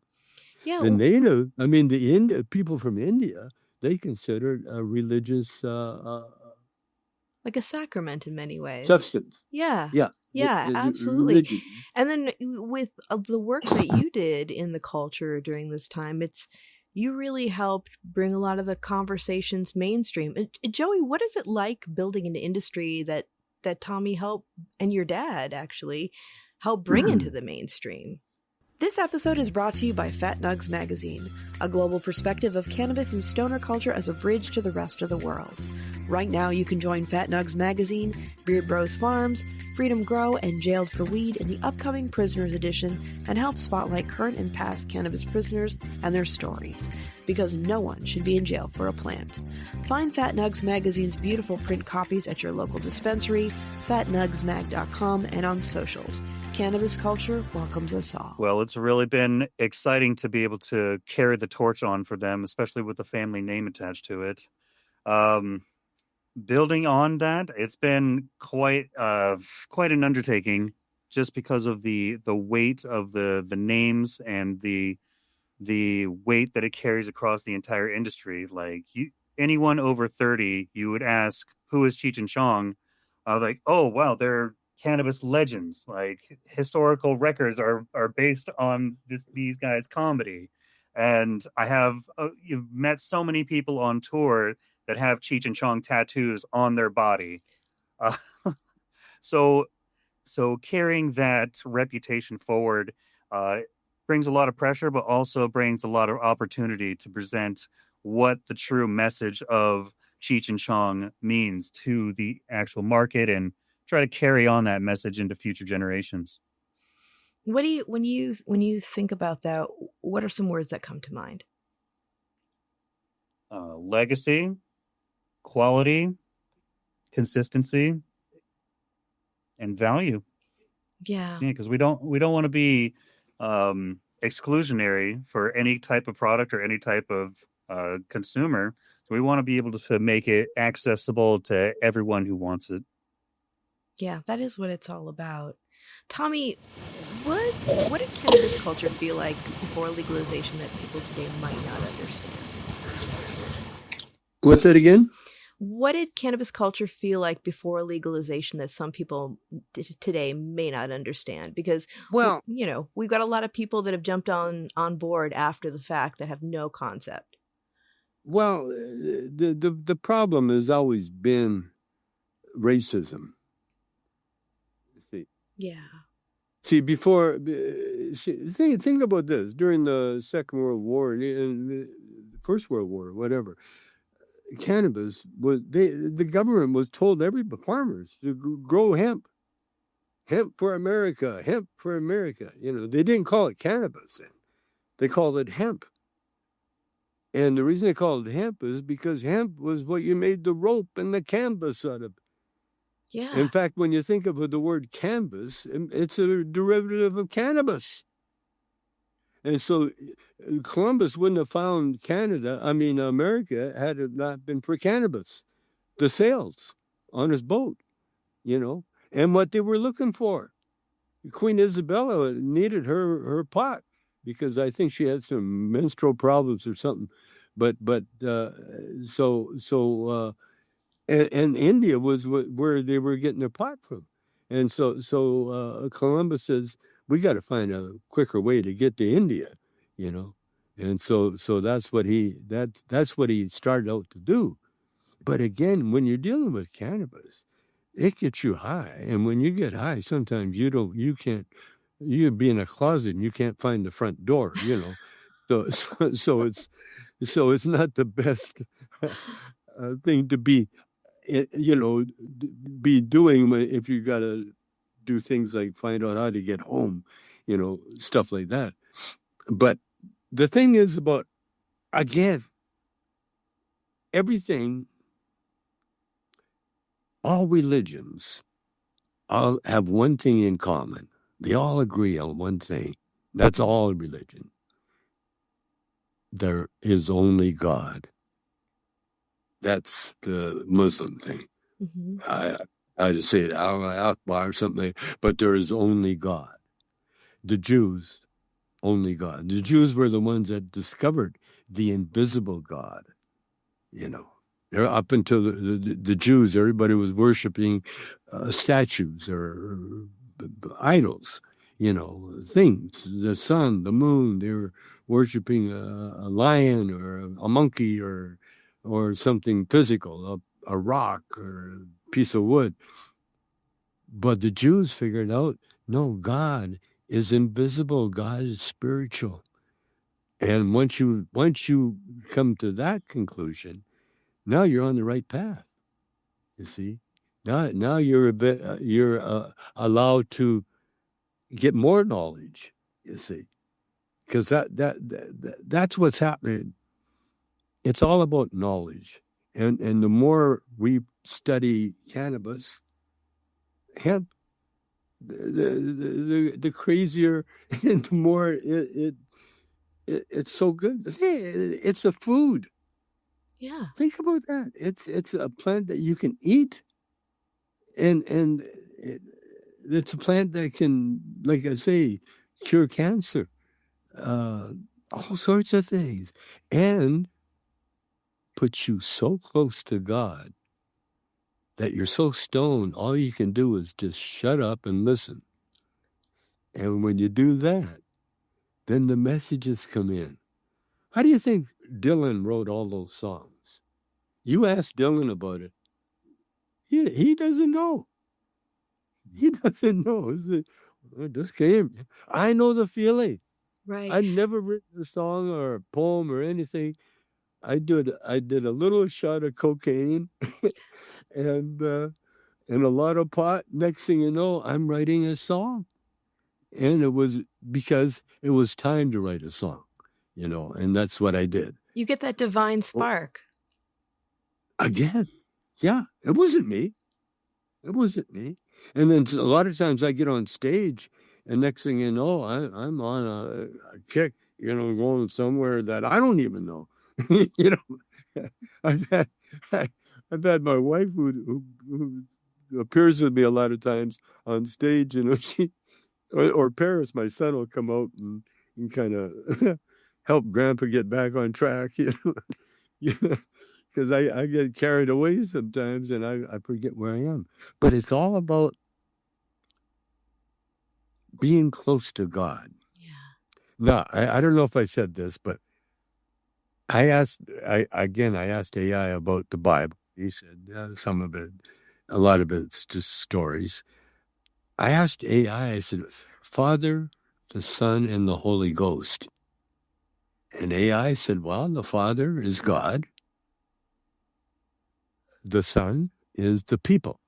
The people from India, they considered a religious... like a sacrament in many ways. Substance. Yeah. Yeah. Yeah, absolutely. Religion. And then with the work that you did in the culture during this time, you really helped bring a lot of the conversations mainstream. Joey, what is it like building an industry that Tommy helped, and your dad actually helped bring into the mainstream? This episode is brought to you by Fat Nugs Magazine, a global perspective of cannabis and stoner culture as a bridge to the rest of the world. Right now, you can join Fat Nugs Magazine, Beard Bros Farms, Freedom Grow, and Jailed for Weed in the upcoming Prisoners Edition and help spotlight current and past cannabis prisoners and their stories, because no one should be in jail for a plant. Find Fat Nugs Magazine's beautiful print copies at your local dispensary, fatnugsmag.com, and on socials. Cannabis culture welcomes us all. Well, it's really been exciting to be able to carry the torch on for them, especially with the family name attached to it. Building on that, it's been quite an undertaking, just because of the weight of the names and the weight that it carries across the entire industry. Like, anyone over 30, you would ask, who is Cheech Chong? Like, oh wow, they're cannabis legends. Like, historical records are based on these guys' comedy. And I have you've met so many people on tour that have Cheech and Chong tattoos on their body. So carrying that reputation forward brings a lot of pressure, but also brings a lot of opportunity to present what the true message of Cheech and Chong means to the actual market and try to carry on that message into future generations. What do you, when you think about that, what are some words that come to mind? Legacy, quality, consistency, and value. Yeah, because we don't want to be exclusionary for any type of product or any type of consumer. So we want to be able to make it accessible to everyone who wants it. Yeah, that is what it's all about. Tommy, what did cannabis culture feel like before legalization that people today might not understand? What's that again? What did cannabis culture feel like before legalization that some people today may not understand? Because, Well, we've got a lot of people that have jumped on board after the fact that have no concept. Well, the problem has always been racism. Yeah. See, before, think about this. During the Second World War and the First World War, whatever, cannabis the government was told farmers to grow hemp for America, hemp for America. They didn't call it cannabis then. They called it hemp. And the reason they called it hemp is because hemp was what you made the rope and the canvas out of. Yeah. In fact, when you think of the word canvas, it's a derivative of cannabis. And so Columbus wouldn't have found America, had it not been for cannabis, the sails on his boat, and what they were looking for. Queen Isabella needed her pot because I think she had some menstrual problems or something. And India was where they were getting their pot from. And so Columbus says, we got to find a quicker way to get to India, And so that's what he started out to do. But again, when you're dealing with cannabis, it gets you high. And when you get high, sometimes you be in a closet and you can't find the front door, So it's not the best thing to be doing if you got to do things like find out how to get home, stuff like that. But the thing is about, again, everything, all religions all have one thing in common. They all agree on one thing. That's all religion. There is only God. That's the Muslim thing. Mm-hmm. I just say it, Allah Akbar or something, but there is only God. The Jews, only God. The Jews were the ones that discovered the invisible God. They're up until the Jews, everybody was worshiping statues or idols, things. The sun, the moon, they were worshiping a lion or a monkey or something physical, a rock or a piece of wood. But the Jews figured out, no, God is invisible. God is spiritual. And once you come to that conclusion, now you're on the right path. You see, now you're a bit you're allowed to get more knowledge. You see, because that's what's happening. It's all about knowledge, and the more we study cannabis, hemp, the crazier and the more it's so good. It's a food. Yeah. Think about that. It's a plant that you can eat, and it's a plant that can, like I say, cure cancer, all sorts of things, and put you so close to God that you're so stoned, all you can do is just shut up and listen. And when you do that, then the messages come in. How do you think Dylan wrote all those songs? You ask Dylan about it. He doesn't know. He doesn't know. It just came. I know the feeling. Right. I'd never written a song or a poem or anything. I did a little shot of cocaine and a lot of pot. Next thing you know, I'm writing a song. And it was because it was time to write a song, and that's what I did. You get that divine spark. Again, yeah, it wasn't me. It wasn't me. And then a lot of times I get on stage, and next thing you know, I'm on a kick, going somewhere that I don't even know. I've had my wife who appears with me a lot of times on stage, she or Paris, my son will come out and kind of help Grandpa get back on track, because I get carried away sometimes and I forget where I am. But it's all about being close to God. Yeah. Now, I don't know if I said this, but I asked AI about the Bible. He said a lot of it's just stories. I asked AI, I said, Father, the Son, and the Holy Ghost. And AI said, well, the Father is God. The Son is the people.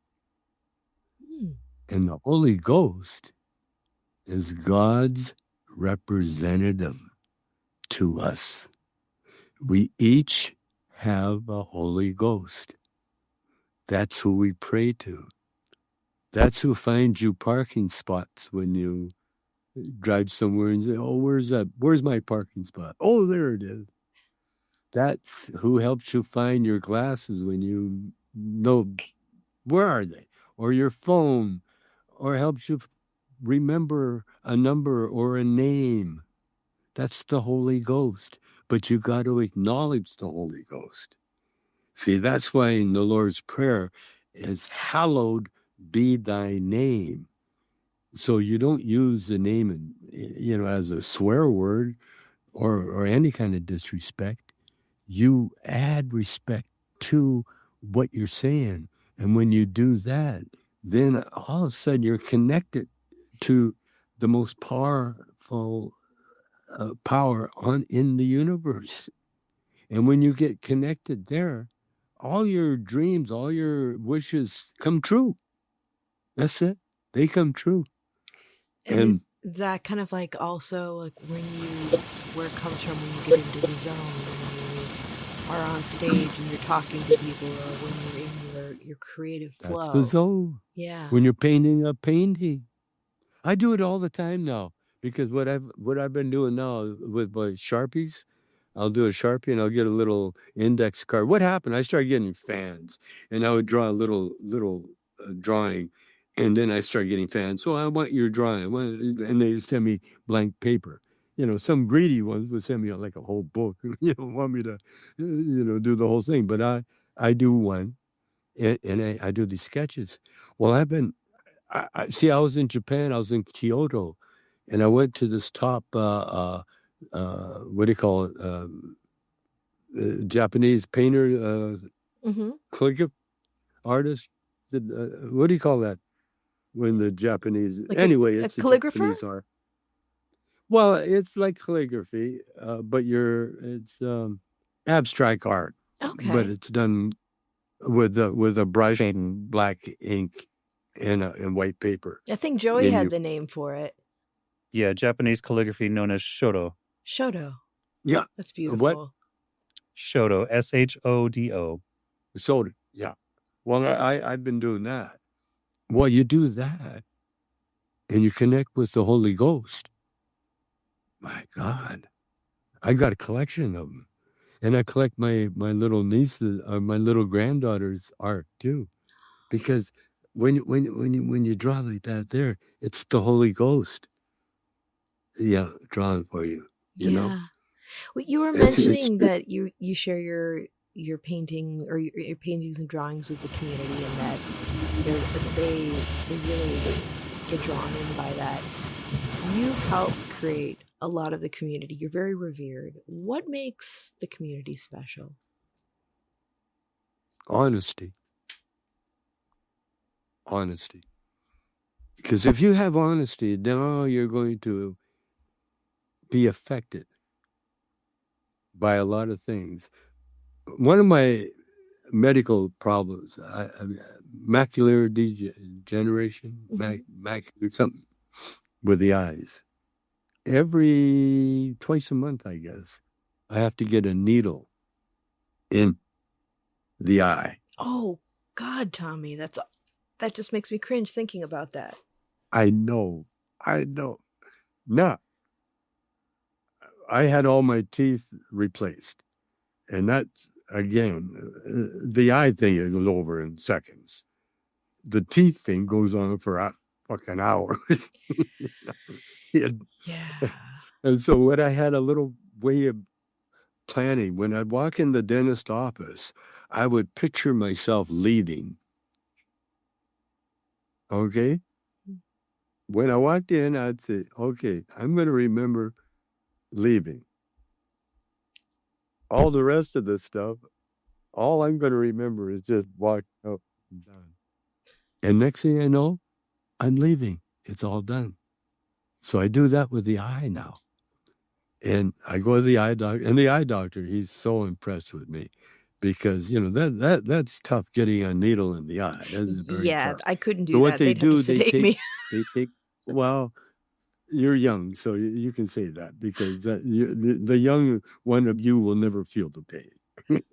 And the Holy Ghost is God's representative to us. We each have a Holy Ghost. That's who we pray to. That's who finds you parking spots when you drive somewhere and say, oh, where's that? Where's my parking spot? Oh, there it is. That's who helps you find your glasses when you know where are they, or your phone, or helps you remember a number or a name. That's the Holy Ghost. But you got to acknowledge the Holy Ghost. See, that's why in the Lord's Prayer is hallowed be thy name. So you don't use the name, as a swear word or any kind of disrespect. You add respect to what you're saying. And when you do that, then all of a sudden you're connected to the most powerful power in the universe. And when you get connected there, all your dreams, all your wishes come true. That's it. They come true. And is that kind of like also like where it comes from when you get into the zone, when you are on stage and you're talking to people, or when you're in your creative flow? That's the zone. Yeah. When you're painting a painting. I do it all the time now, because what I've been doing now with my Sharpies, I'll do a Sharpie and I'll get a little index card. What happened? I started getting fans, and I would draw a little drawing, and then I started getting fans. So I want your drawing, and they send me blank paper. Some greedy ones would send me like a whole book. Want me to, do the whole thing. But I do one, and I do these sketches. Well, I was in Japan. I was in Kyoto, and I went to this top, what do you call it? Japanese painter, calligraphy artist. What do you call that? When the Japanese, like it's a calligrapher? Japanese art. Well, it's like calligraphy, but it's abstract art. Okay. But it's done with a brush and black ink and white paper. I think Joey And had you- the name for it. Yeah, Japanese calligraphy known as shodo. Shodo. Yeah. That's beautiful. What? Shodo, SHODO. So, yeah. Well, I've been doing that. Well, you do that and you connect with the Holy Ghost. My God. I got a collection of them. And I collect my little nieces or my little granddaughter's art too. Because when you draw like that there, it's the Holy Ghost. Yeah, drawing for you. You know? Well, you were mentioning that you share your painting or your paintings and drawings with the community, and that they really get drawn in by that. You help create a lot of the community. You're very revered. What makes the community special? Honesty. Because if you have honesty, then you're going to be affected by a lot of things. One of my medical problems, macular degeneration, macular something with the eyes. Twice a month, I guess, I have to get a needle in the eye. Oh God, Tommy, that just makes me cringe thinking about that. I know. Now, I had all my teeth replaced. And that's, again, the eye thing is over in seconds. The teeth thing goes on for fucking hours. Yeah. And so what I had a little way of planning, when I'd walk in the dentist office, I would picture myself leaving. Okay? When I walked in, I'd say, okay, I'm going to remember leaving. All the rest of this stuff, all I'm going to remember is just walk up and done. And next thing I know, I'm leaving. It's all done. So I do that with the eye now. And I go to the eye doctor, and the eye doctor, he's so impressed with me because, that's tough, getting a needle in the eye. Tough. I couldn't do so that. What they do, they take, they take, well, you're young, so you can say that because the young one of you will never feel the pain.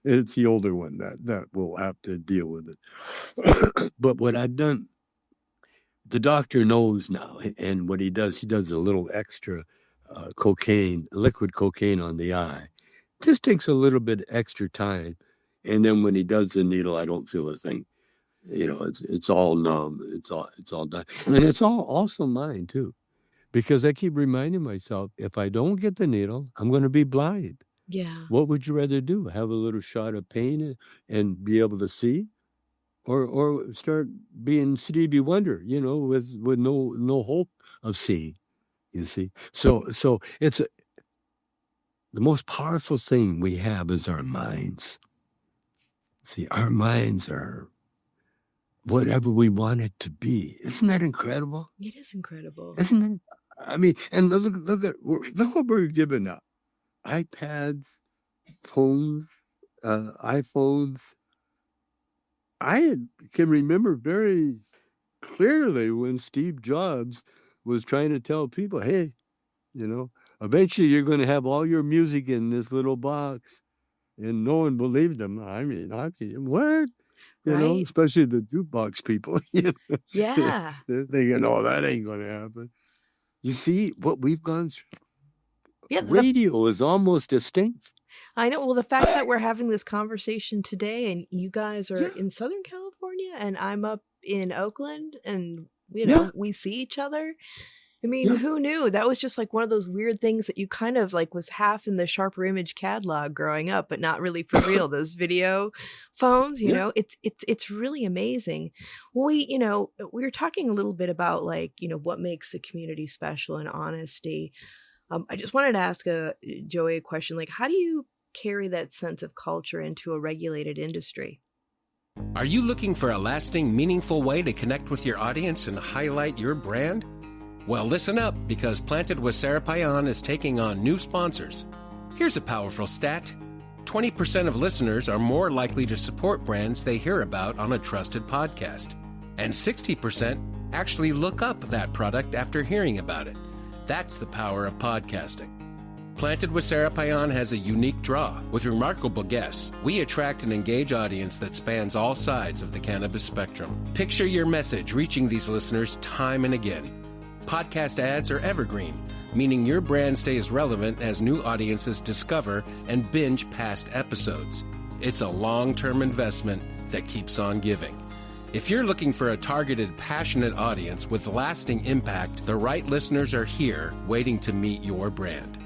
It's the older one that will have to deal with it. But what I've done, the doctor knows now, and what he does a little extra liquid cocaine on the eye. Just takes a little bit extra time, and then when he does the needle, I don't feel a thing. It's all numb. It's all done, and it's all also mine too. Because I keep reminding myself, if I don't get the needle, I'm going to be blind. Yeah. What would you rather do? Have a little shot of pain and be able to see? Or start being Stevie Wonder, with no hope of seeing, you see? So it's the most powerful thing we have is our minds. See, our minds are whatever we want it to be. Isn't that incredible? It is incredible. Isn't it? I mean, and look what we're given now. iPads, phones, iPhones. I can remember very clearly when Steve Jobs was trying to tell people, hey, eventually you're going to have all your music in this little box. And no one believed him. I mean, what? Especially the jukebox people. Yeah. They're thinking, that ain't going to happen. You see what we've gone through? Yeah, Radio is almost extinct. I know. Well, the fact that we're having this conversation today and you guys are in Southern California and I'm up in Oakland and, we see each other. I mean, who knew? That was just like one of those weird things that you kind of like was half in the Sharper Image catalog growing up, but not really for real. Those video phones, it's really amazing. We were talking a little bit about what makes the community special and honesty. I just wanted to ask Joey a question. Like, how do you carry that sense of culture into a regulated industry? Are you looking for a lasting, meaningful way to connect with your audience and highlight your brand? Well, listen up, because Planted with Sara Payan is taking on new sponsors. Here's a powerful stat. 20% of listeners are more likely to support brands they hear about on a trusted podcast. And 60% actually look up that product after hearing about it. That's the power of podcasting. Planted with Sara Payan has a unique draw. With remarkable guests, we attract and engage audience that spans all sides of the cannabis spectrum. Picture your message reaching these listeners time and again. Podcast ads are evergreen, meaning your brand stays relevant as new audiences discover and binge past episodes. It's a long-term investment that keeps on giving. If you're looking for a targeted, passionate audience with lasting impact, the right listeners are here waiting to meet your brand.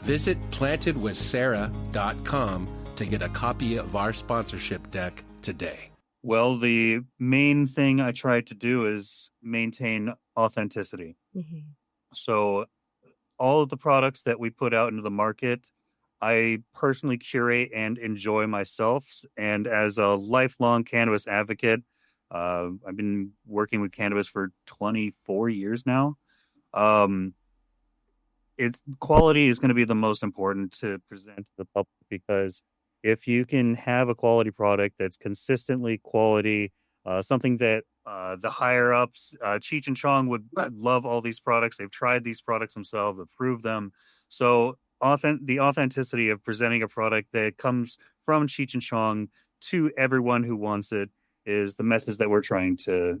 Visit plantedwithsara.com to get a copy of our sponsorship deck today. Well, the main thing I try to do is maintain authenticity. Mm-hmm. So all of the products that we put out into the market, I personally curate and enjoy myself. And as a lifelong cannabis advocate, I've been working with cannabis for 24 years now. Quality is going to be the most important to present to the public, because if you can have a quality product that's consistently quality, something that the higher ups, Cheech and Chong would love all these products. They've tried these products themselves, approved them. So the authenticity of presenting a product that comes from Cheech and Chong to everyone who wants it is the message that we're trying to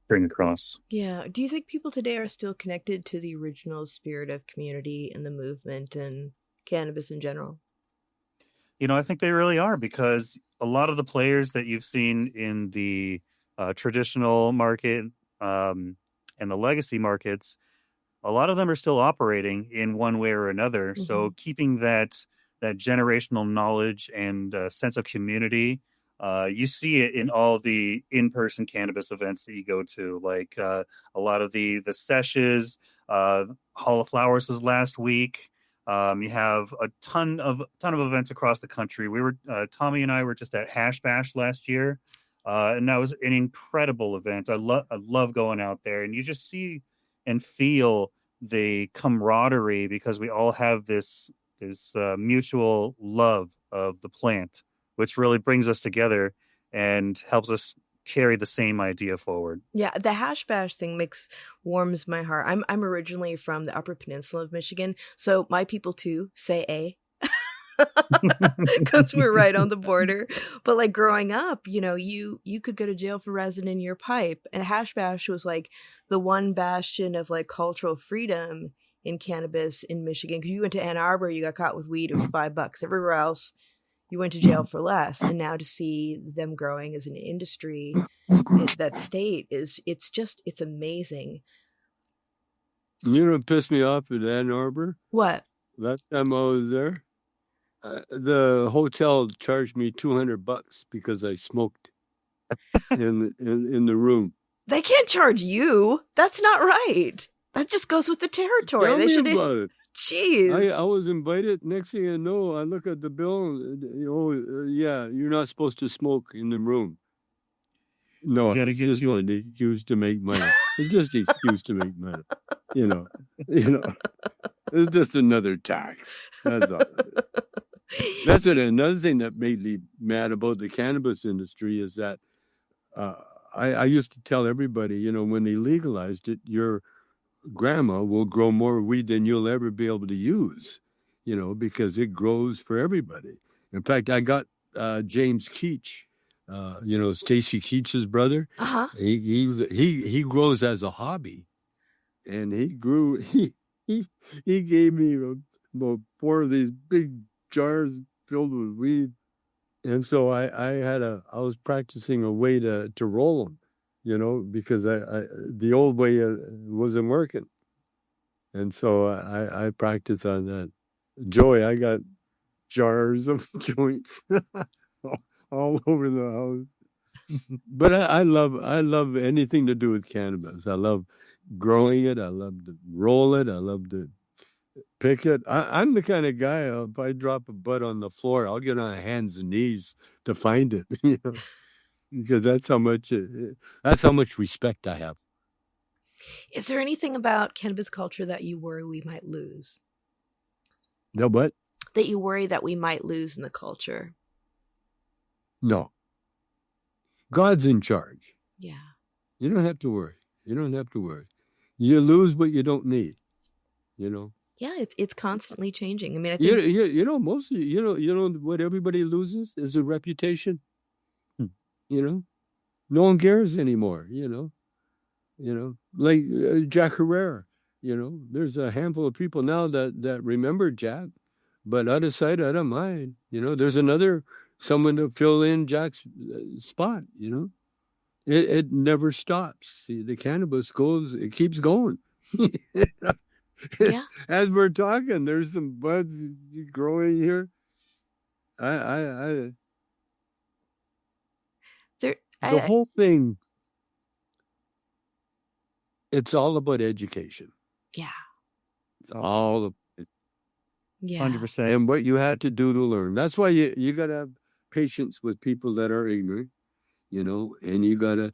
bring across. Yeah. Do you think people today are still connected to the original spirit of community and the movement and cannabis in general? I think they really are, because a lot of the players that you've seen in the traditional market and the legacy markets, a lot of them are still operating in one way or another. Mm-hmm. So keeping that generational knowledge and sense of community, you see it in all the in-person cannabis events that you go to, like a lot of the sessions. Hall of Flowers was last week. You have a ton of events across the country. We were Tommy and I were just at Hash Bash last year, and that was an incredible event. I love going out there, and you just see and feel the camaraderie, because we all have this mutual love of the plant, which really brings us together and helps us carry the same idea forward. Yeah, the Hash Bash thing warms my heart. I'm originally from the Upper Peninsula of Michigan, so my people too say A, because we're right on the border. But like growing up, you could go to jail for resin in your pipe, and Hash Bash was like the one bastion of like cultural freedom in cannabis in Michigan. Because you went to Ann Arbor, you got caught with weed, it was $5. Everywhere else, you went to jail for less. And now to see them growing as an industry in that state it's amazing. You know what pissed me off at Ann Arbor? What? Last time I was there, the hotel charged me $200 because I smoked in the room. They can't charge you. That's not right. That just goes with the territory. Tell me about it. Jeez. I was invited. Next thing I know, I look at the bill. Yeah, you're not supposed to smoke in the room. No, it's just an excuse to make money. It's just an excuse to make money. It's just another tax. That's all. That's it. Another thing that made me mad about the cannabis industry is that I used to tell everybody, when they legalized it, your grandma will grow more weed than you'll ever be able to use, because it grows for everybody. In fact, I got James Keech, Stacy Keech's brother. Uh-huh. He grows as a hobby, and he gave me about 4 of these big jars filled with weed, and so I was practicing a way to roll them. Because the old way wasn't working. And so I practiced on that. Joey, I got jars of joints all over the house. But I love anything to do with cannabis. I love growing it. I love to roll it. I love to pick it. I'm the kind of guy, if I drop a bud on the floor, I'll get on hands and knees to find it. Because that's how much respect I have. Is there anything about cannabis culture that you worry we might lose? No, what? that you worry that we might lose in the culture? No. God's in charge. Yeah. You don't have to worry. You don't have to worry. You lose what you don't need, you know. Yeah, it's constantly changing. I mean, I think You know, mostly, you know what everybody loses is a reputation. You know, no one cares anymore. You know, like Jack Herrera. You know, there's a handful of people now that remember Jack, but out of sight, out of mind. You know, there's someone to fill in Jack's spot. You know, it never stops. See, the cannabis it keeps going. Yeah. As we're talking, there's some buds growing here. The whole thing, it's all about education. Yeah. It's all, Yeah. 100%. and what you had to do to learn. That's why you got to have patience with people that are ignorant, you know, and you got to,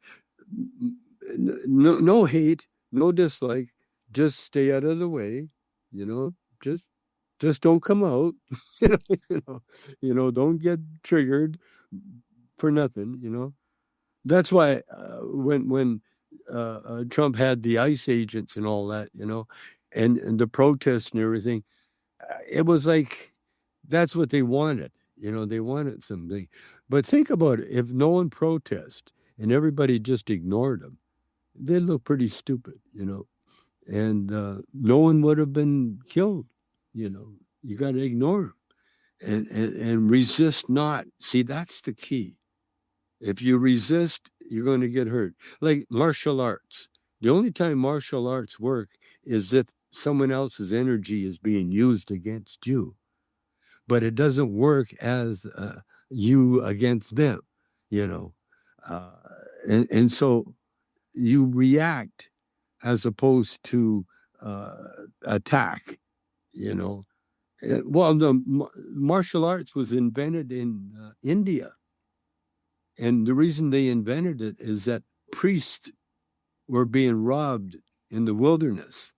no hate, no dislike, just stay out of the way, you know, just don't come out, you know, don't get triggered for nothing, you know. That's why when Trump had the ICE agents and all that, you know, and the protests and everything, it was like that's what they wanted. You know, they wanted something. But think about it. If no one protested and everybody just ignored them, they'd look pretty stupid, you know. And no one would have been killed, you know. You got to ignore them and resist not. See, that's the key. If you resist, you're going to get hurt. Like martial arts. The only time martial arts work is if someone else's energy is being used against you. But it doesn't work as you against them, you know. And so you react as opposed to attack, you know. Well, the martial arts was invented in India. And the reason they invented it is that priests were being robbed in the wilderness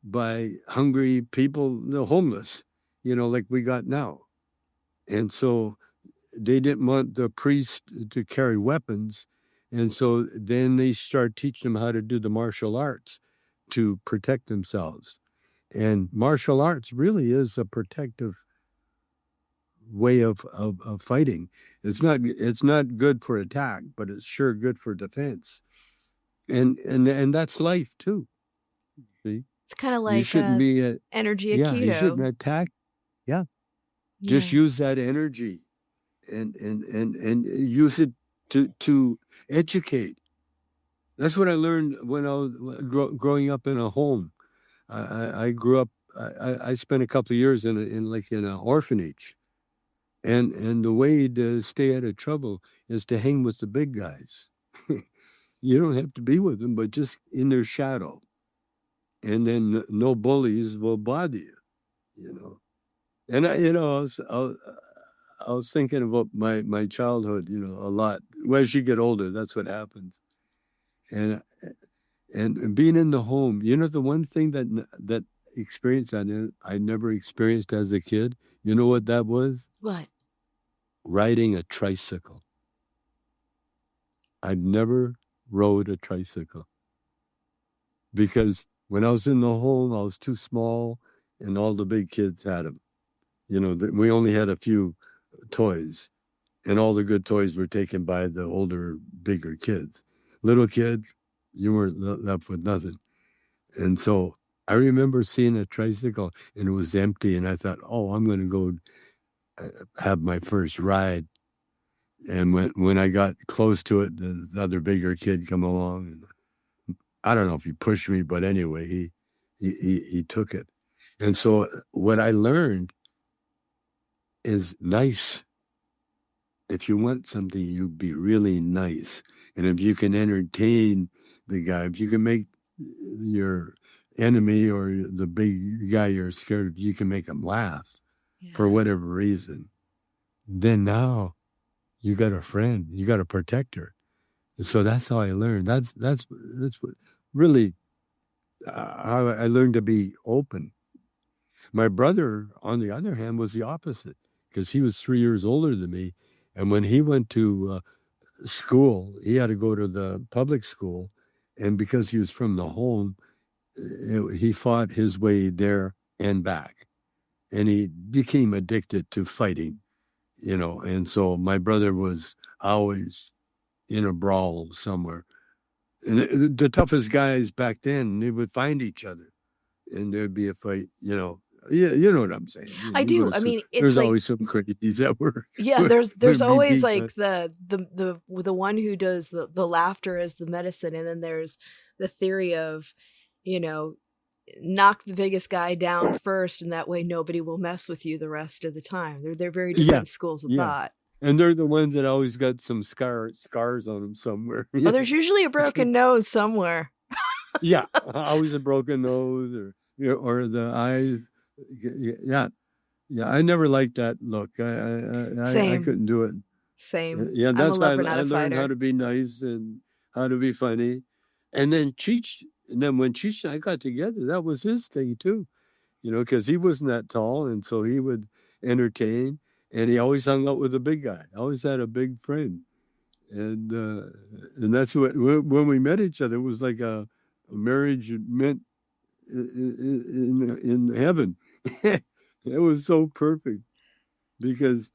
by hungry people, the homeless, you know, like we got now. And so they didn't want the priests to carry weapons. And so then they start teaching them how to do the martial arts to protect themselves. And martial arts really is a protective way of fighting. It's not good for attack, but it's sure good for defense. And that's life too. See? It's kind of like you shouldn't be energy yeah, aikido. You shouldn't attack. Yeah. Just use that energy and use it to educate. That's what I learned when I was growing up in a home. I grew up. I spent a couple of years in an orphanage. And the way to stay out of trouble is to hang with the big guys. You don't have to be with them, but just in their shadow. And then no bullies will bother you, you know. And I was thinking about my childhood, you know, a lot. Well, as you get older, that's what happens. And being in the home, you know, the one thing that experience I never experienced as a kid, you know what that was? What? Riding a tricycle. I'd never rode a tricycle because when I was in the home, I was too small and all the big kids had them. You know, we only had a few toys and all the good toys were taken by the older, bigger kids. Little kids, you weren't left with nothing. And so I remember seeing a tricycle and it was empty and I thought, oh, I'm going to go have my first ride. And when I got close to it, the other bigger kid come along, and I don't know if he pushed me, but anyway, he took it. And so what I learned is nice. If you want something, you be really nice. And if you can entertain the guy, if you can make your enemy or the big guy you're scared of, you can make him laugh for whatever reason, then now you got a friend, you got a protector. So that's how I learned. That's what really how I learned to be open. My brother, on the other hand, was the opposite because he was 3 years older than me. And when he went to school, he had to go to the public school. And because he was from the home, he fought his way there and back. And he became addicted to fighting, And so my brother was always in a brawl somewhere. And the toughest guys back then, they would find each other and there'd be a fight, Yeah, you know what I'm saying. I do. I mean, it's there's like, always some crazies that were. There's always like the one who does the laughter as the medicine, and then there's the theory of, knock the biggest guy down first, and that way nobody will mess with you the rest of the time. They're very different schools of thought. And they're the ones that always got some scars on them somewhere. Oh, there's usually a broken nose somewhere. Yeah, always a broken nose or the eyes. Yeah. I never liked that look. I couldn't do it. Same. Yeah, that's why I learned how to be nice and how to be funny. And then when Cheech and I got together, that was his thing too. Because he wasn't that tall, and so he would entertain, and he always hung out with a big guy. Always had a big friend, and that's what when we met each other, it was like a marriage meant in heaven. It was so perfect because,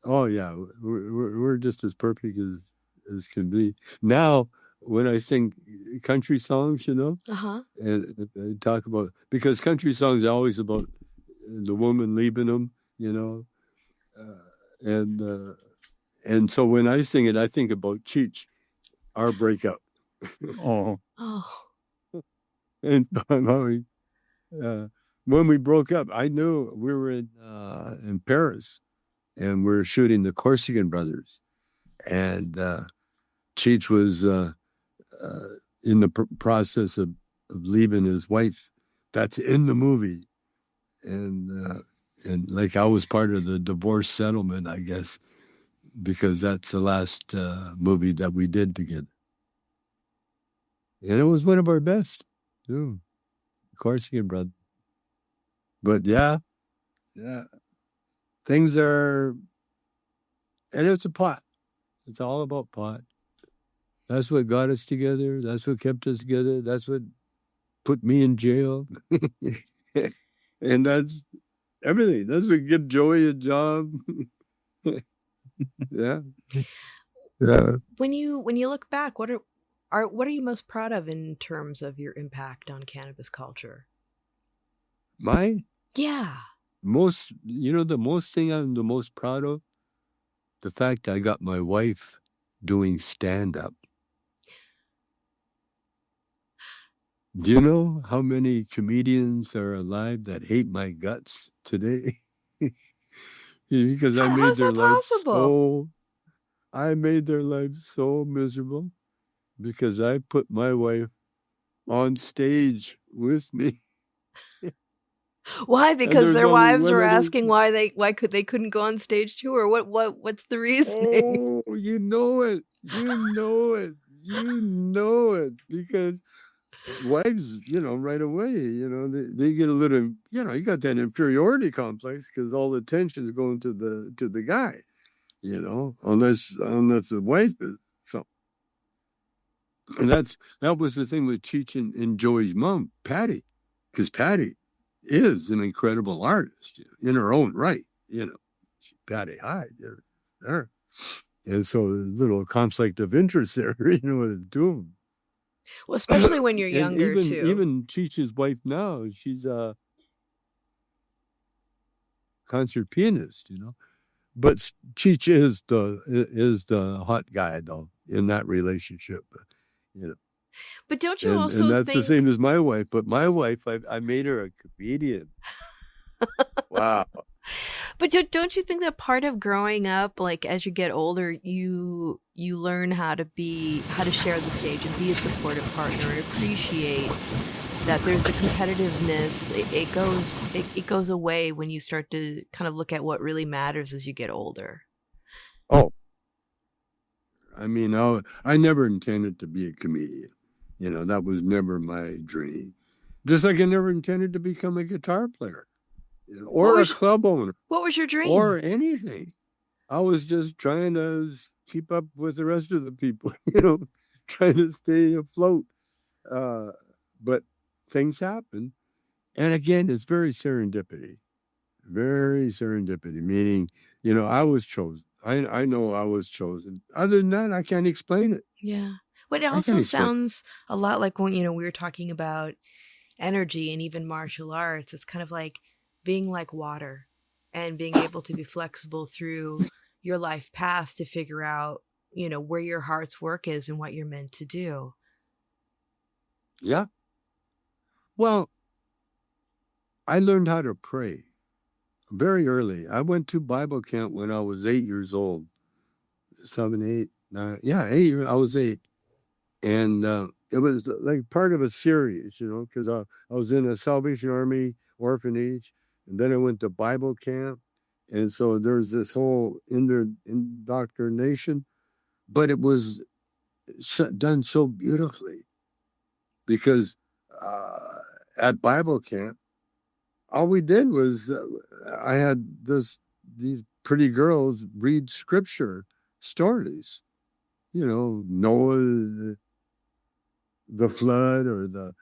we're just as perfect as can be. Now, when I sing country songs, and talk about, because country songs are always about the woman leaving them, and so when I sing it, I think about Cheech, our breakup. Oh. And when we broke up, I knew we were in Paris, and we were shooting the Corsican Brothers, and Cheech was in the process of leaving his wife. That's in the movie, and like I was part of the divorce settlement, I guess, because that's the last movie that we did together, and it was one of our best, too. Corsican Brothers. But yeah, things are, and it's a pot. It's all about pot. That's what got us together. That's what kept us together. That's what put me in jail. And that's everything. That's what give Joey a job. Yeah. When you look back, what are you most proud of in terms of your impact on cannabis culture? Mine? Yeah. The most thing I'm the most proud of, the fact I got my wife doing stand-up. Do you know how many comedians are alive that hate my guts today? Because I made their life so miserable because I put my wife on stage with me. Why? Because their wives were asking why they couldn't go on stage too, or what's the reason? Oh, you know it, because wives, right away, they get a little, you got that inferiority complex because all the attention is going to the guy, unless the wife is. So, and that was the thing with Cheech and Joey's mom, Patty, because Patty is an incredible artist in her own right, Patty Hyde, there, and so a little conflict of interest there, with the two of them. Well, especially when you're younger too. Even Cheech's wife now, she's a concert pianist, but Cheech is the hot guy though in that relationship, But don't you also and that's think... the same as my wife, but my wife, I made her a comedian. Wow. But don't you think that part of growing up, like as you get older, you learn how to share the stage and be a supportive partner and appreciate that there's the competitiveness. It goes away when you start to kind of look at what really matters as you get older. Oh, I mean, I never intended to be a comedian. That was never my dream. Just like I never intended to become a guitar player. or a club owner. What was your dream? Or anything. I was just trying to keep up with the rest of the people, trying to stay afloat. But things happen. And again, it's very serendipity. Very serendipity, meaning, I was chosen. I know I was chosen. Other than that, I can't explain it. Yeah. But it also sounds a lot like when, we were talking about energy and even martial arts. It's kind of like being like water and being able to be flexible through your life path to figure out, where your heart's work is and what you're meant to do. Yeah. Well, I learned how to pray very early. I went to Bible camp when I was 8 years old. 7, 8, 9. Yeah, 8 years. I was 8. And it was like part of a series, because I was in a Salvation Army orphanage, and then I went to Bible camp. And so there's this whole indoctrination, but it was done so beautifully because at Bible camp, all we did was I had these pretty girls read scripture stories, Noah, the flood, or the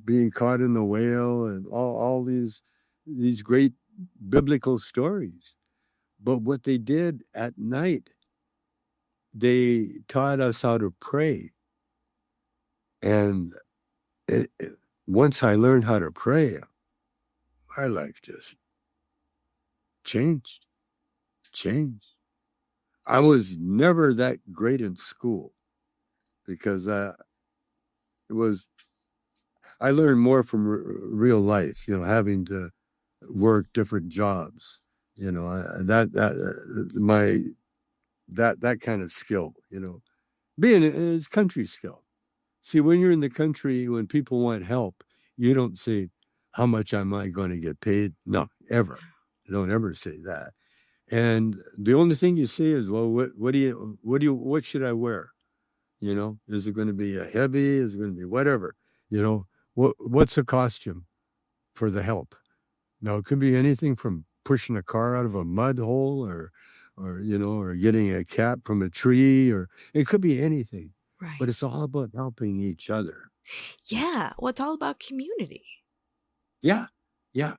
being caught in the whale, and all these great biblical stories. But what they did at night, they taught us how to pray. And once I learned how to pray, my life just changed. I was never that great in school because I learned more from real life, having to work different jobs, that kind of skill, being a country skill. See, when you're in the country, when people want help, you don't say, how much am I going to get paid? No, ever. You don't ever say that. And the only thing you say is, well, what should I wear? Is it going to be a heavy? Is it going to be whatever? What's the costume for the help? Now, it could be anything from pushing a car out of a mud hole or getting a cap from a tree, or it could be anything. Right. But it's all about helping each other. Yeah. Well, it's all about community. Yeah. Yeah.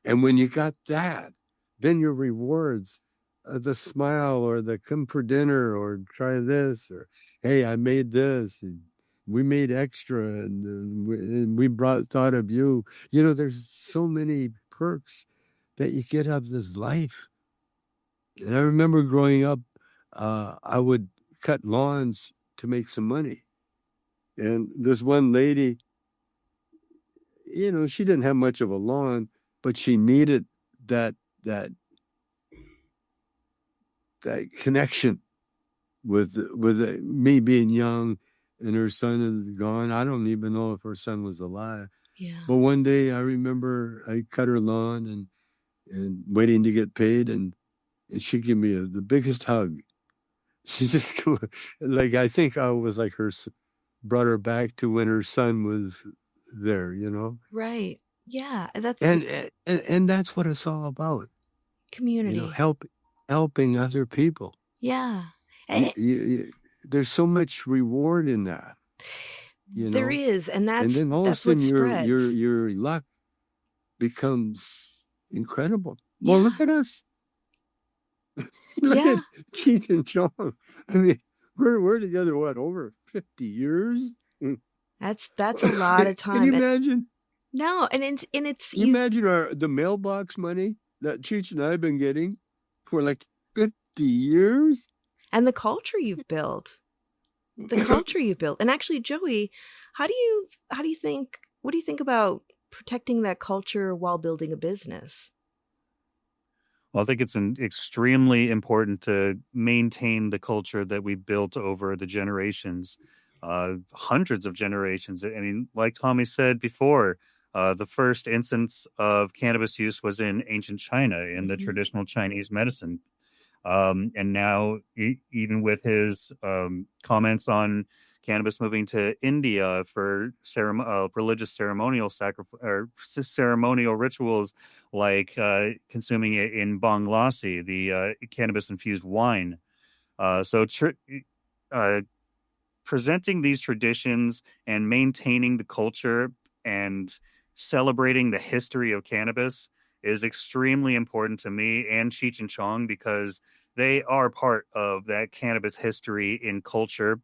And when you got that, then your rewards, the smile or the come for dinner or try this, or, hey, I made this. And we made extra and we thought of you. There's so many perks that you get out of this life. And I remember growing up, I would cut lawns to make some money. And this one lady, she didn't have much of a lawn, but she needed that connection with me being young, and her son is gone. I don't even know if her son was alive. Yeah. But one day I remember I cut her lawn and waiting to get paid, and she gave me the biggest hug. She just I think I was like brought her back to when her son was there, Right. Yeah. And that's what it's all about. Community. Helping other people. Yeah. There's so much reward in that. There is, and then all of a sudden your luck becomes incredible. Yeah. Well, look at us. Look at Cheech Chong. I mean, we're together over 50 years. That's a lot of time. Can you imagine? No, and it's you imagine the mailbox money that Cheech and I have been getting for like 50 years, and the culture you've built. And actually, Joey, what do you think about protecting that culture while building a business? Well, I think it's extremely important to maintain the culture that we built over the generations, hundreds of generations. I mean, like Tommy said before, the first instance of cannabis use was in ancient China in the traditional Chinese medicine. And now, even with his comments on cannabis moving to India for religious ceremonial ceremonial rituals, like consuming it in bang lassi, the cannabis-infused wine. Presenting these traditions and maintaining the culture and celebrating the history of cannabis is extremely important to me and Cheech and Chong, because they are part of that cannabis history in culture,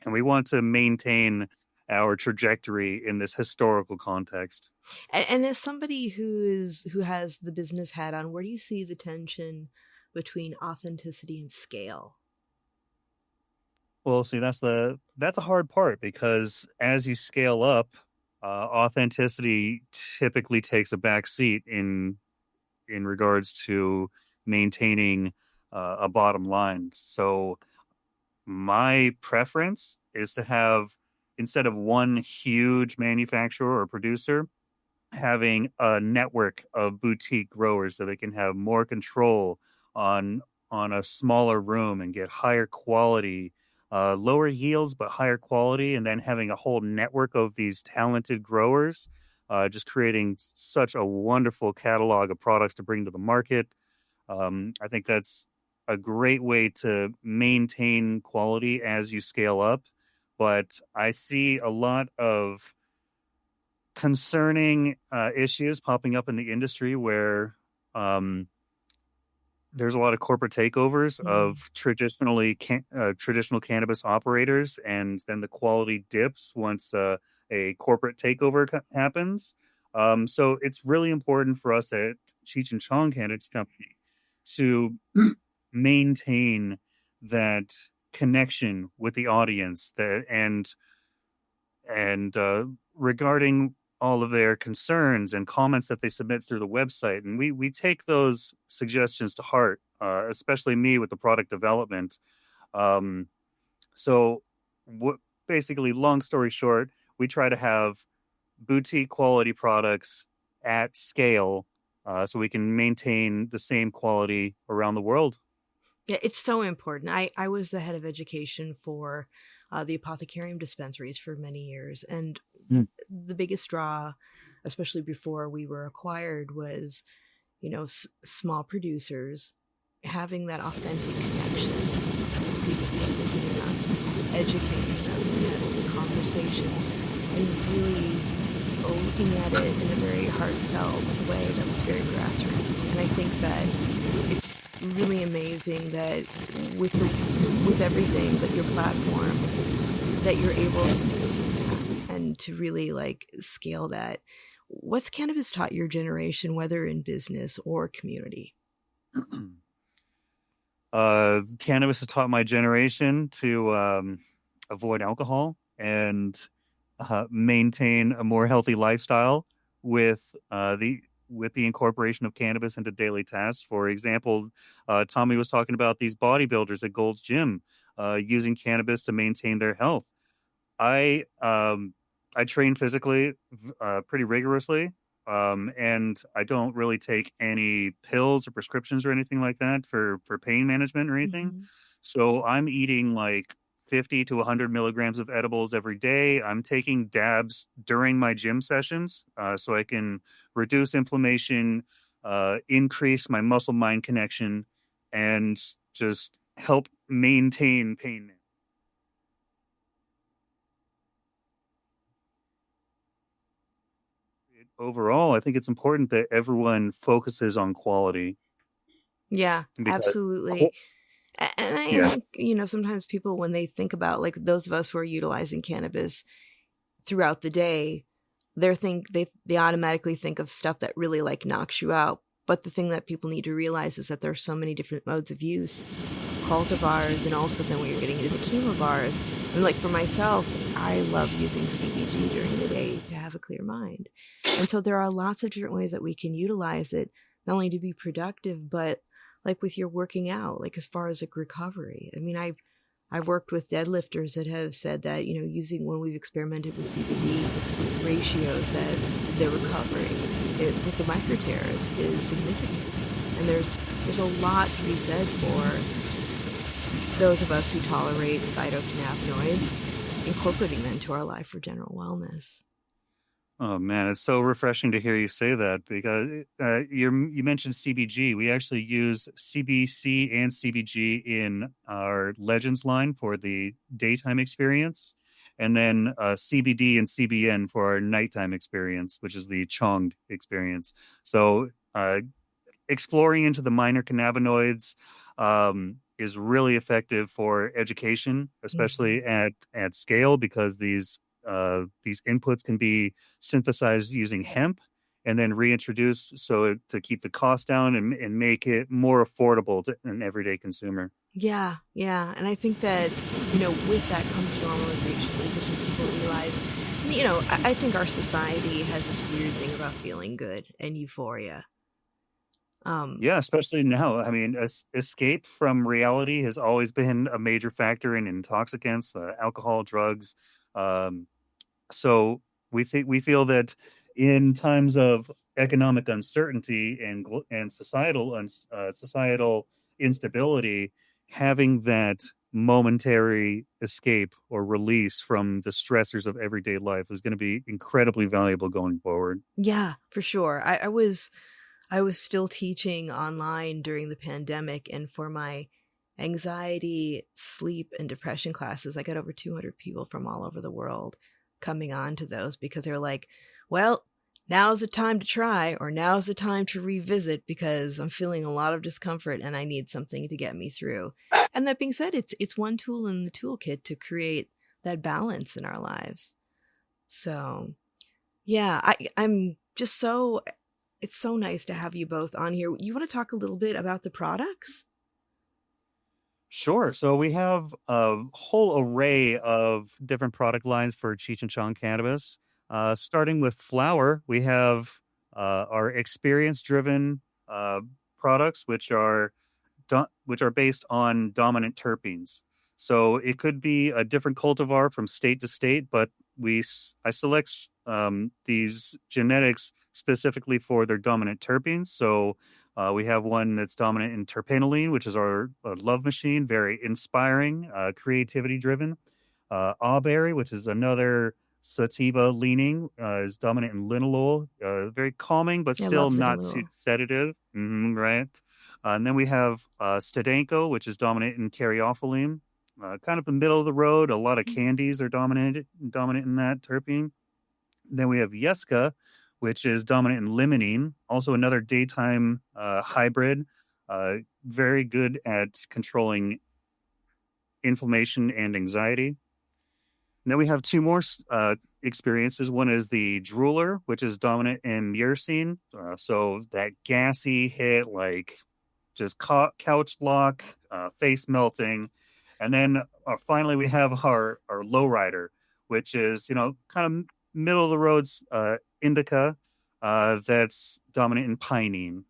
and we want to maintain our trajectory in this historical context. And as somebody who has the business hat on, where do you see the tension between authenticity and scale? Well, see, that's a hard part, because as you scale up, authenticity typically takes a back seat in regards to maintaining a bottom line. So my preference is to have, instead of one huge manufacturer or producer, having a network of boutique growers, so they can have more control on a smaller room and get higher quality, lower yields but higher quality, and then having a whole network of these talented growers, just creating such a wonderful catalog of products to bring to the market. I think that's a great way to maintain quality as you scale up. But I see a lot of concerning issues popping up in the industry where there's a lot of corporate takeovers of traditional cannabis operators, and then the quality dips once a corporate takeover happens. So it's really important for us at Cheech and Chong Cannabis Company to maintain that connection with the audience, and regarding all of their concerns and comments that they submit through the website. And we take those suggestions to heart, especially me with the product development. Basically, long story short, we try to have boutique quality products at scale, so we can maintain the same quality around the world. Yeah, it's so important. I was the head of education for the apothecarium dispensaries for many years. And the biggest draw, especially before we were acquired, was, small producers having that authentic connection, people visiting us, educating them, having conversations, and really looking at it in a very heartfelt way that was very grassroots. And I think that it's really amazing that with everything, that your platform, that you're able to, and to really scale that. What's cannabis taught your generation, whether in business or community? Cannabis has taught my generation to avoid alcohol and maintain a more healthy lifestyle with the incorporation of cannabis into daily tasks. For example, Tommy was talking about these bodybuilders at Gold's Gym using cannabis to maintain their health. I train physically pretty rigorously, and I don't really take any pills or prescriptions or anything like that for pain management or anything. Mm-hmm. So I'm eating 50 to 100 milligrams of edibles every day. I'm taking dabs during my gym sessions so I can reduce inflammation, increase my muscle-mind connection, and just help maintain pain. Overall, I think it's important that everyone focuses on quality. Yeah, absolutely. And I think, sometimes people, when they think about those of us who are utilizing cannabis throughout the day, they automatically think of stuff that really knocks you out. But the thing that people need to realize is that there are so many different modes of use, cultivars, and also then when you're getting into the chemovars. And for myself, I love using CBD during the day to have a clear mind. And so there are lots of different ways that we can utilize it, not only to be productive, but with your working out, as far as recovery. I mean, I've worked with deadlifters that have said that, using, when we've experimented with CBD ratios, that they're recovering with the microtears is significant. And there's a lot to be said for those of us who tolerate phytocannabinoids. incorporating that into our life for general wellness. Oh man, it's so refreshing to hear you say that, because you mentioned CBG. We actually use CBC and CBG in our Legends line for the daytime experience, and then CBD and CBN for our nighttime experience, which is the Chong experience. So exploring into the minor cannabinoids is really effective for education, especially at scale, because these inputs can be synthesized using hemp and then reintroduced to keep the cost down and make it more affordable to an everyday consumer. Yeah. And I think that, with that comes normalization, because when people realize, I think our society has this weird thing about feeling good and euphoria. Yeah, especially now. I mean, escape from reality has always been a major factor in intoxicants, alcohol, drugs. So we feel that in times of economic uncertainty and societal instability, having that momentary escape or release from the stressors of everyday life is going to be incredibly valuable going forward. Yeah, for sure. I was still teaching online during the pandemic, and for my anxiety, sleep, and depression classes, I got over 200 people from all over the world coming on to those, because they're like, well, now's the time to try, or now's the time to revisit, because I'm feeling a lot of discomfort and I need something to get me through. And that being said, it's one tool in the toolkit to create that balance in our lives. So yeah, I'm just so, it's so nice to have you both on here. You want to talk a little bit about the products? Sure. So we have a whole array of different product lines for Cheech Chong cannabis. Starting with flower, we have our experience-driven products, which are based on dominant terpenes. So it could be a different cultivar from state to state, but I select these genetics specifically for their dominant terpenes. So we have one that's dominant in terpenoline, which is our love machine, very inspiring, creativity driven. Awberry, which is another sativa leaning, is dominant in linalool, very calming, but still not too sedative. Right. And then we have Stadenko, which is dominant in caryophyllene, kind of the middle of the road. A lot of candies are dominant in that terpene. Then we have Yeska, which is dominant in limonene, also another daytime hybrid, very good at controlling inflammation and anxiety. And then we have two more experiences. One is the drooler, which is dominant in myrcene, so that gassy hit, like just couch lock, face melting. And then finally we have our lowrider, which is, kind of middle of the roads indica, that's dominant in pinene.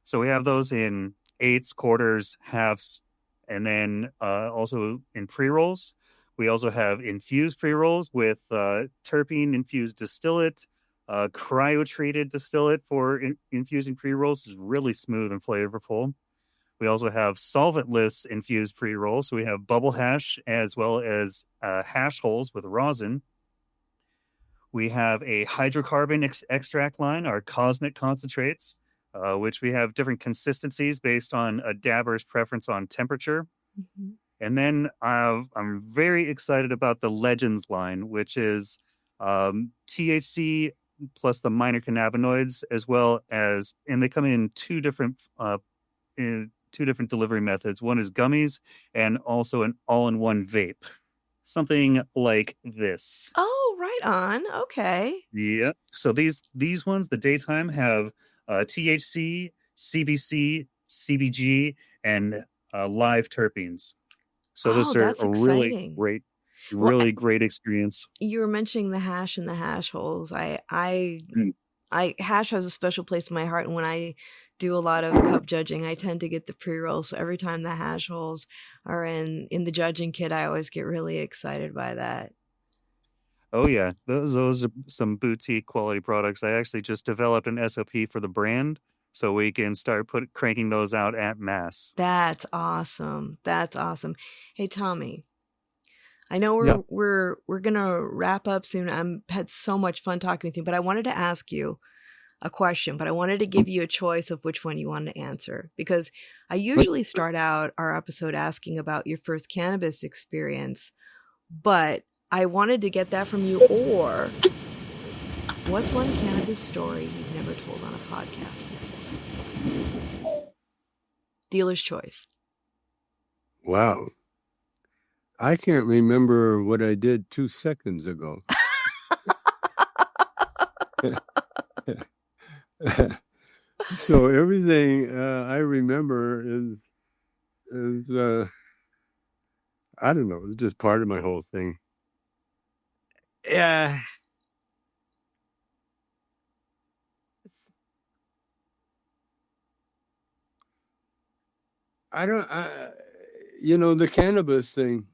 So we have those in eighths, quarters, halves, and then also in pre-rolls. We also have infused pre-rolls with terpene infused distillate, cryo-treated distillate for infusing pre-rolls. Is really smooth and flavorful. We also have solventless infused pre-rolls. So we have bubble hash as well as hash holes with rosin. We have a hydrocarbon extract line, our cosmic concentrates, which we have different consistencies based on a dabber's preference on temperature. Mm-hmm. And then I'm very excited about the Legends line, which is THC plus the minor cannabinoids, as well as, and they come in two different delivery methods. One is gummies and also an all-in-one vape. Something like this. Oh, right on. Okay. Yeah. So these ones, the daytime, have THC, CBC, CBG, and live terpenes. So those are a really great experience. You were mentioning the hash and the hash holes. Hash has a special place in my heart, and when I do a lot of cup judging, I tend to get the pre-rolls. So every time the hash holes are in the judging kit, I always get really excited by that. Oh yeah, those are some boutique quality products. I actually just developed an SOP for the brand, so we can start cranking those out at mass. That's awesome. That's awesome. Hey, Tommy, I know Yeah. we're gonna wrap up soon. I'm had so much fun talking with you, but I wanted to ask you a question, but I wanted to give you a choice of which one you want to answer, because I usually start out our episode asking about your first cannabis experience, but I wanted to get that from you. Or what's one cannabis story you've never told on a podcast before? Dealer's choice. Wow. I can't remember what I did 2 seconds ago. So everything I remember is I don't know, it's just part of my whole thing. Yeah. I don't, the cannabis thing,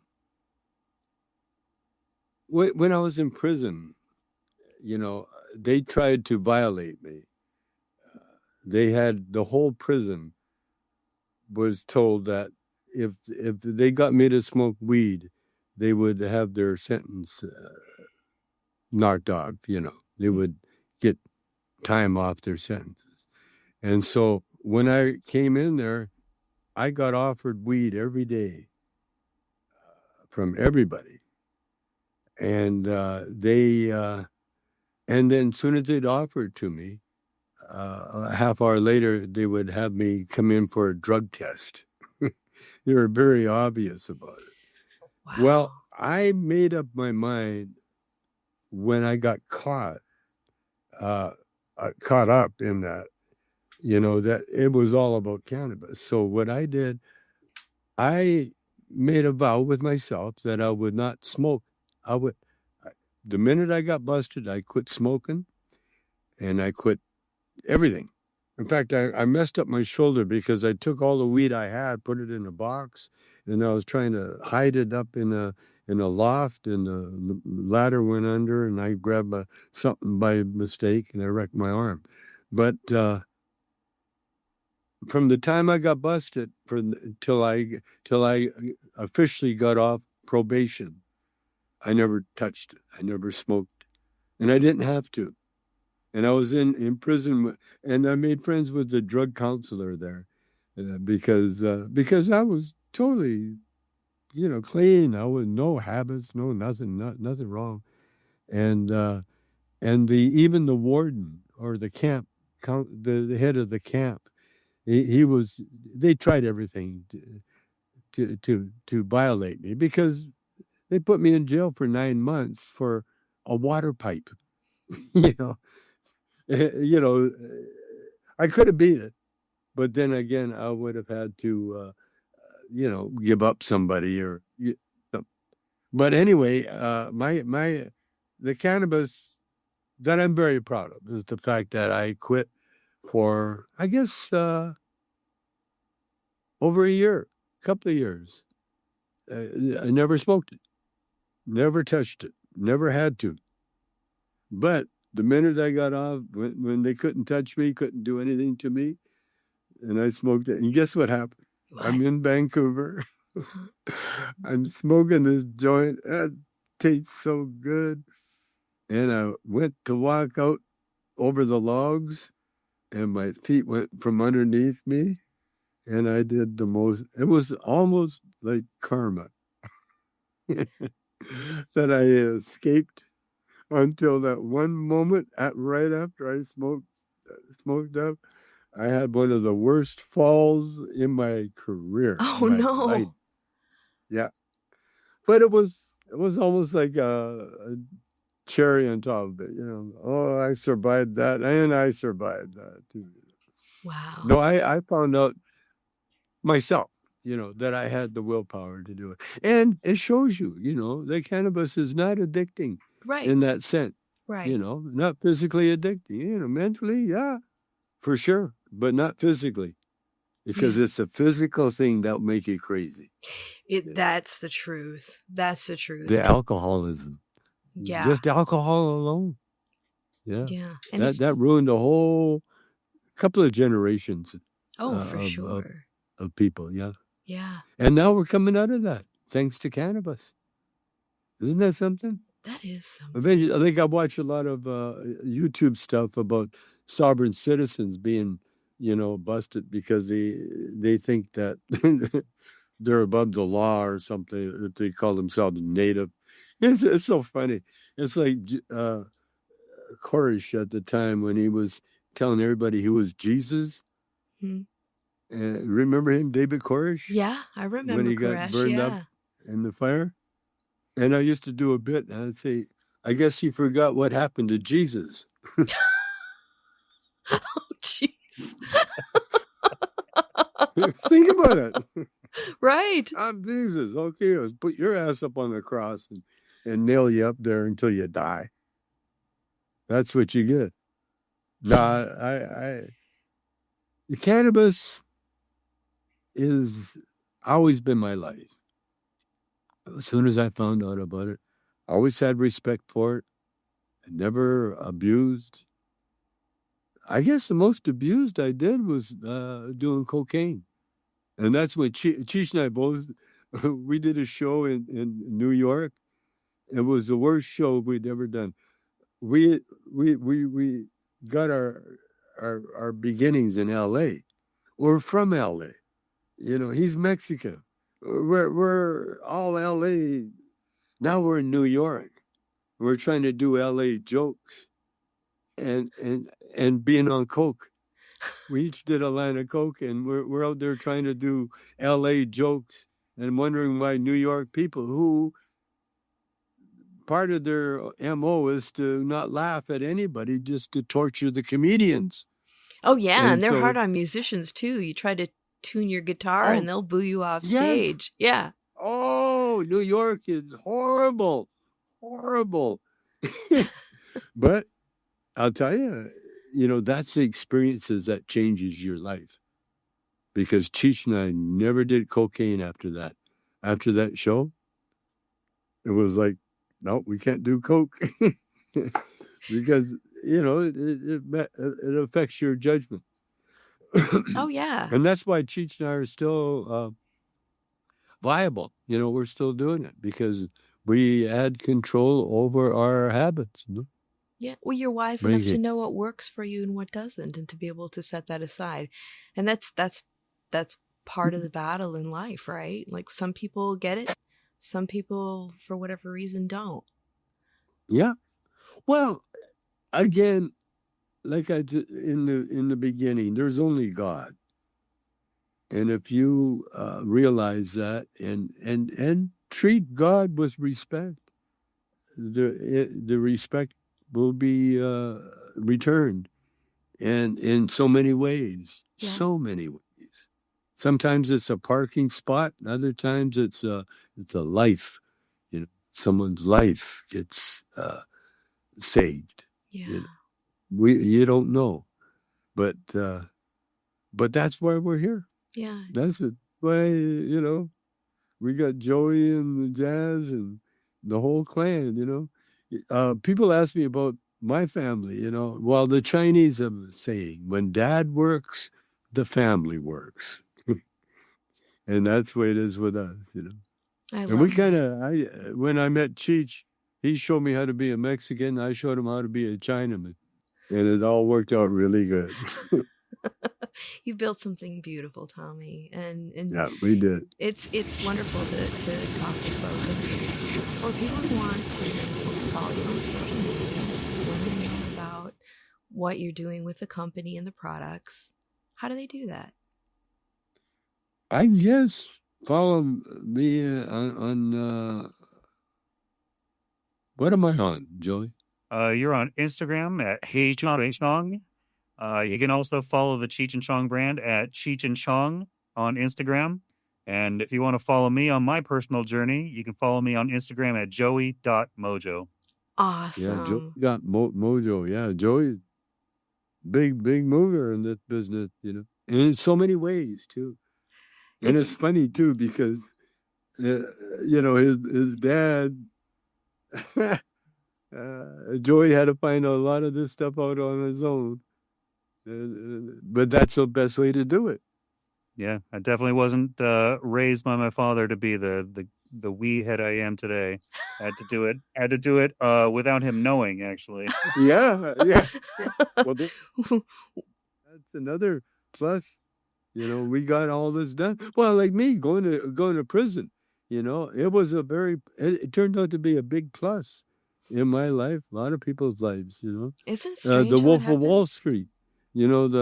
when I was in prison, they tried to violate me. They had the whole prison was told that if they got me to smoke weed, they would have their sentence knocked off. They would get time off their sentences. And so when I came in there, I got offered weed every day from everybody, and and then as soon as they'd offer it to me, a half hour later they would have me come in for a drug test. They were very obvious about it. Wow. Well, I made up my mind when I got caught up in that, that it was all about cannabis. So what I did, I made a vow with myself that I would not smoke. The minute I got busted, I quit smoking, and I quit everything. In fact, I messed up my shoulder because I took all the weed I had, put it in a box, and I was trying to hide it up in a loft, and the ladder went under, and I grabbed something by mistake, and I wrecked my arm. But from the time I got busted till I officially got off probation, I never touched it. I never smoked, and I didn't have to. And I was in prison, and I made friends with the drug counselor there, because I was totally, clean. I was no habits, no nothing, nothing wrong, and even the warden or the the head of the camp, they tried everything to violate me, because they put me in jail for 9 months for a water pipe, you know. I could have beat it, but then again, I would have had to, give up somebody but anyway, the cannabis that I'm very proud of is the fact that I quit for, I guess, over a year, couple of years. I never smoked it, never touched it, never had to. But the minute I got off, when they couldn't touch me, couldn't do anything to me, and I smoked it. And guess what happened? What? I'm in Vancouver. I'm smoking this joint. It tastes so good. And I went to walk out over the logs, and my feet went from underneath me. And I did it was almost like karma that I escaped until that one moment right after I smoked up. I had one of the worst falls in my career. Oh, my no. life. Yeah. But it was almost like a cherry on top of it, Oh, I survived that, and I survived that too. Wow. No, I found out myself, that I had the willpower to do it. And it shows you, that cannabis is not addicting. Right. In that sense. Right. Not physically addicting, mentally, yeah, for sure, but not physically. Because it's a physical thing that'll make you crazy. That's the truth. That's the truth. The alcoholism. Yeah. Just alcohol alone. Yeah. Yeah. And That ruined a whole couple of generations. for sure. Of people, yeah. Yeah. And now we're coming out of that, thanks to cannabis. Isn't that something? That is something. Eventually, I think I watch a lot of YouTube stuff about sovereign citizens being, busted because they think that they're above the law or something. That they call themselves native. It's so funny. It's like Koresh at the time when he was telling everybody he was Jesus. Hmm. Remember him, David Koresh? Yeah, I remember when he Koresh, got burned up in the fire. And I used to do a bit, and I'd say, I guess he forgot what happened to Jesus. Oh, jeez. Think about it. Right. I'm Jesus. Okay, let's put your ass up on the cross and nail you up there until you die. That's what you get. No, the cannabis is always been my life. As soon as I found out about it, I always had respect for it. I never abused. I guess the most abused I did was doing cocaine. And that's when Cheech and I both, we did a show in New York. It was the worst show we'd ever done. We got our beginnings in L.A. We're from L.A. He's Mexican. We're all L.A. Now we're in New York. We're trying to do L.A. jokes and being on coke. We each did a line of coke, and we're out there trying to do L.A. jokes and wondering why New York people, who part of their MO is to not laugh at anybody, just to torture the comedians. Oh, yeah, and they're hard on musicians, too. You try to tune your guitar, and they'll boo you off stage. Yeah. Oh, New York is horrible. Horrible. But I'll tell you, that's the experiences that changes your life. Because Cheech and I never did cocaine after that. After that show, it was like, no, we can't do coke. Because, it affects your judgment. Oh, yeah. And that's why Cheech and I are still viable. We're still doing it because we had control over our habits. Yeah, well, you're wise enough to know what works for you and what doesn't, and to be able to set that aside. And that's part of the battle in life, right? Like, some people get it, some people, for whatever reason, don't. Yeah. Well, again, like I did in the beginning, there's only God, and if you realize that and treat God with respect, the respect will be returned, and in so many ways. Yeah. So many ways. Sometimes it's a parking spot. Other times it's a life. Someone's life gets saved. Yeah. You don't know, but that's why we're here. Yeah. That's why we got Joey and the Jazz and the whole clan. People ask me about my family. Well, the Chinese have a saying: when Dad works, the family works. And that's the way it is with us, And we when I met Cheech, he showed me how to be a Mexican. I showed him how to be a Chinaman. And it all worked out really good. You built something beautiful, Tommy. And yeah, we did. It's wonderful to talk to folks. Or people who want to follow you on social media, want to know about what you're doing with the company and the products. How do they do that? I guess follow me on what am I on, Joey? You're on Instagram at Hey Chong. You can also follow the Cheech and Chong brand at Cheech and Chong on Instagram. And if you want to follow me on my personal journey, you can follow me on Instagram at joey.mojo. Awesome. Yeah, Joey got mojo. Yeah, Joey, big mover in this business, and in so many ways too. And it's funny too because, his dad, Joey had to find a lot of this stuff out on his own. But that's the best way to do it. Yeah, I definitely wasn't raised by my father to be the the wee head I am today. Had to do it without him knowing, actually. Yeah. Well, that's another plus. We got all this done. Well, like me going to prison. It turned out to be a big plus in my life, a lot of people's lives. Isn't it strange The how it Wolf of happened? Wall Street. What's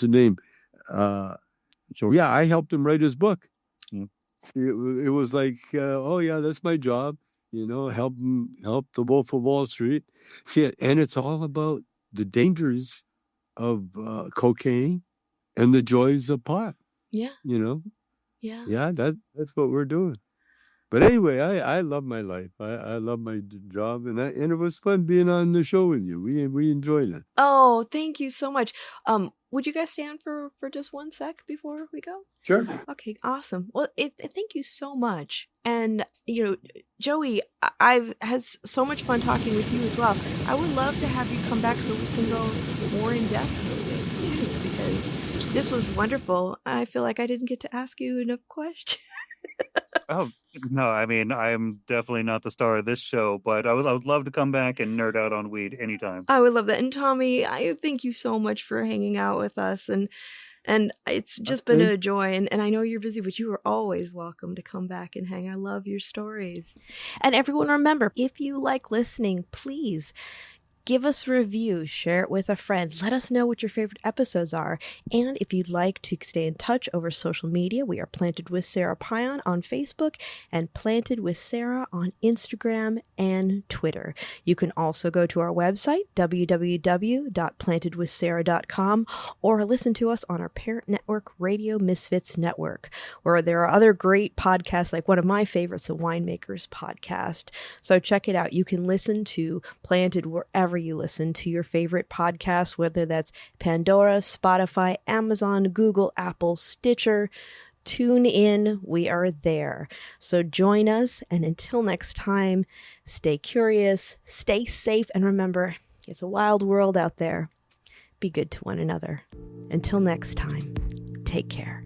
the name? Sure. Yeah, I helped him write his book. Mm. It was like, oh yeah, that's my job. Help the Wolf of Wall Street. See, and it's all about the dangers of cocaine and the joys of pot. Yeah. Yeah, Yeah. that's what we're doing. But anyway, I love my life. I love my job, and it was fun being on the show with you. We enjoyed it. Oh, thank you so much. Would you guys stand for just one sec before we go? Sure. Okay, awesome. Well, thank you so much. And Joey, I've has so much fun talking with you as well. I would love to have you come back so we can go more in depth with things too, because this was wonderful. I feel like I didn't get to ask you enough questions. Oh, no, I mean, I'm definitely not the star of this show, but I would love to come back and nerd out on weed anytime. I would love that. And Tommy, I thank you so much for hanging out with us, and it's just been a joy. And I know you're busy, but you are always welcome to come back and hang. I love your stories. And everyone, remember, if you like listening, please give us a review, share it with a friend. Let us know what your favorite episodes are. And if you'd like to stay in touch over social media, we are Planted with Sara Pion on Facebook and Planted with Sara on Instagram and Twitter. You can also go to our website, www.plantedwithsara.com, or listen to us on our parent network, Radio Misfits Network, where there are other great podcasts, like one of my favorites, the Winemakers Podcast. So check it out. You can listen to Planted wherever you listen to your favorite podcast, whether that's Pandora, Spotify, Amazon, Google, Apple, Stitcher, TuneIn. We are there. So join us, and until next time, stay curious, stay safe, and remember, it's a wild world out there. Be good to one another. Until next time, take care.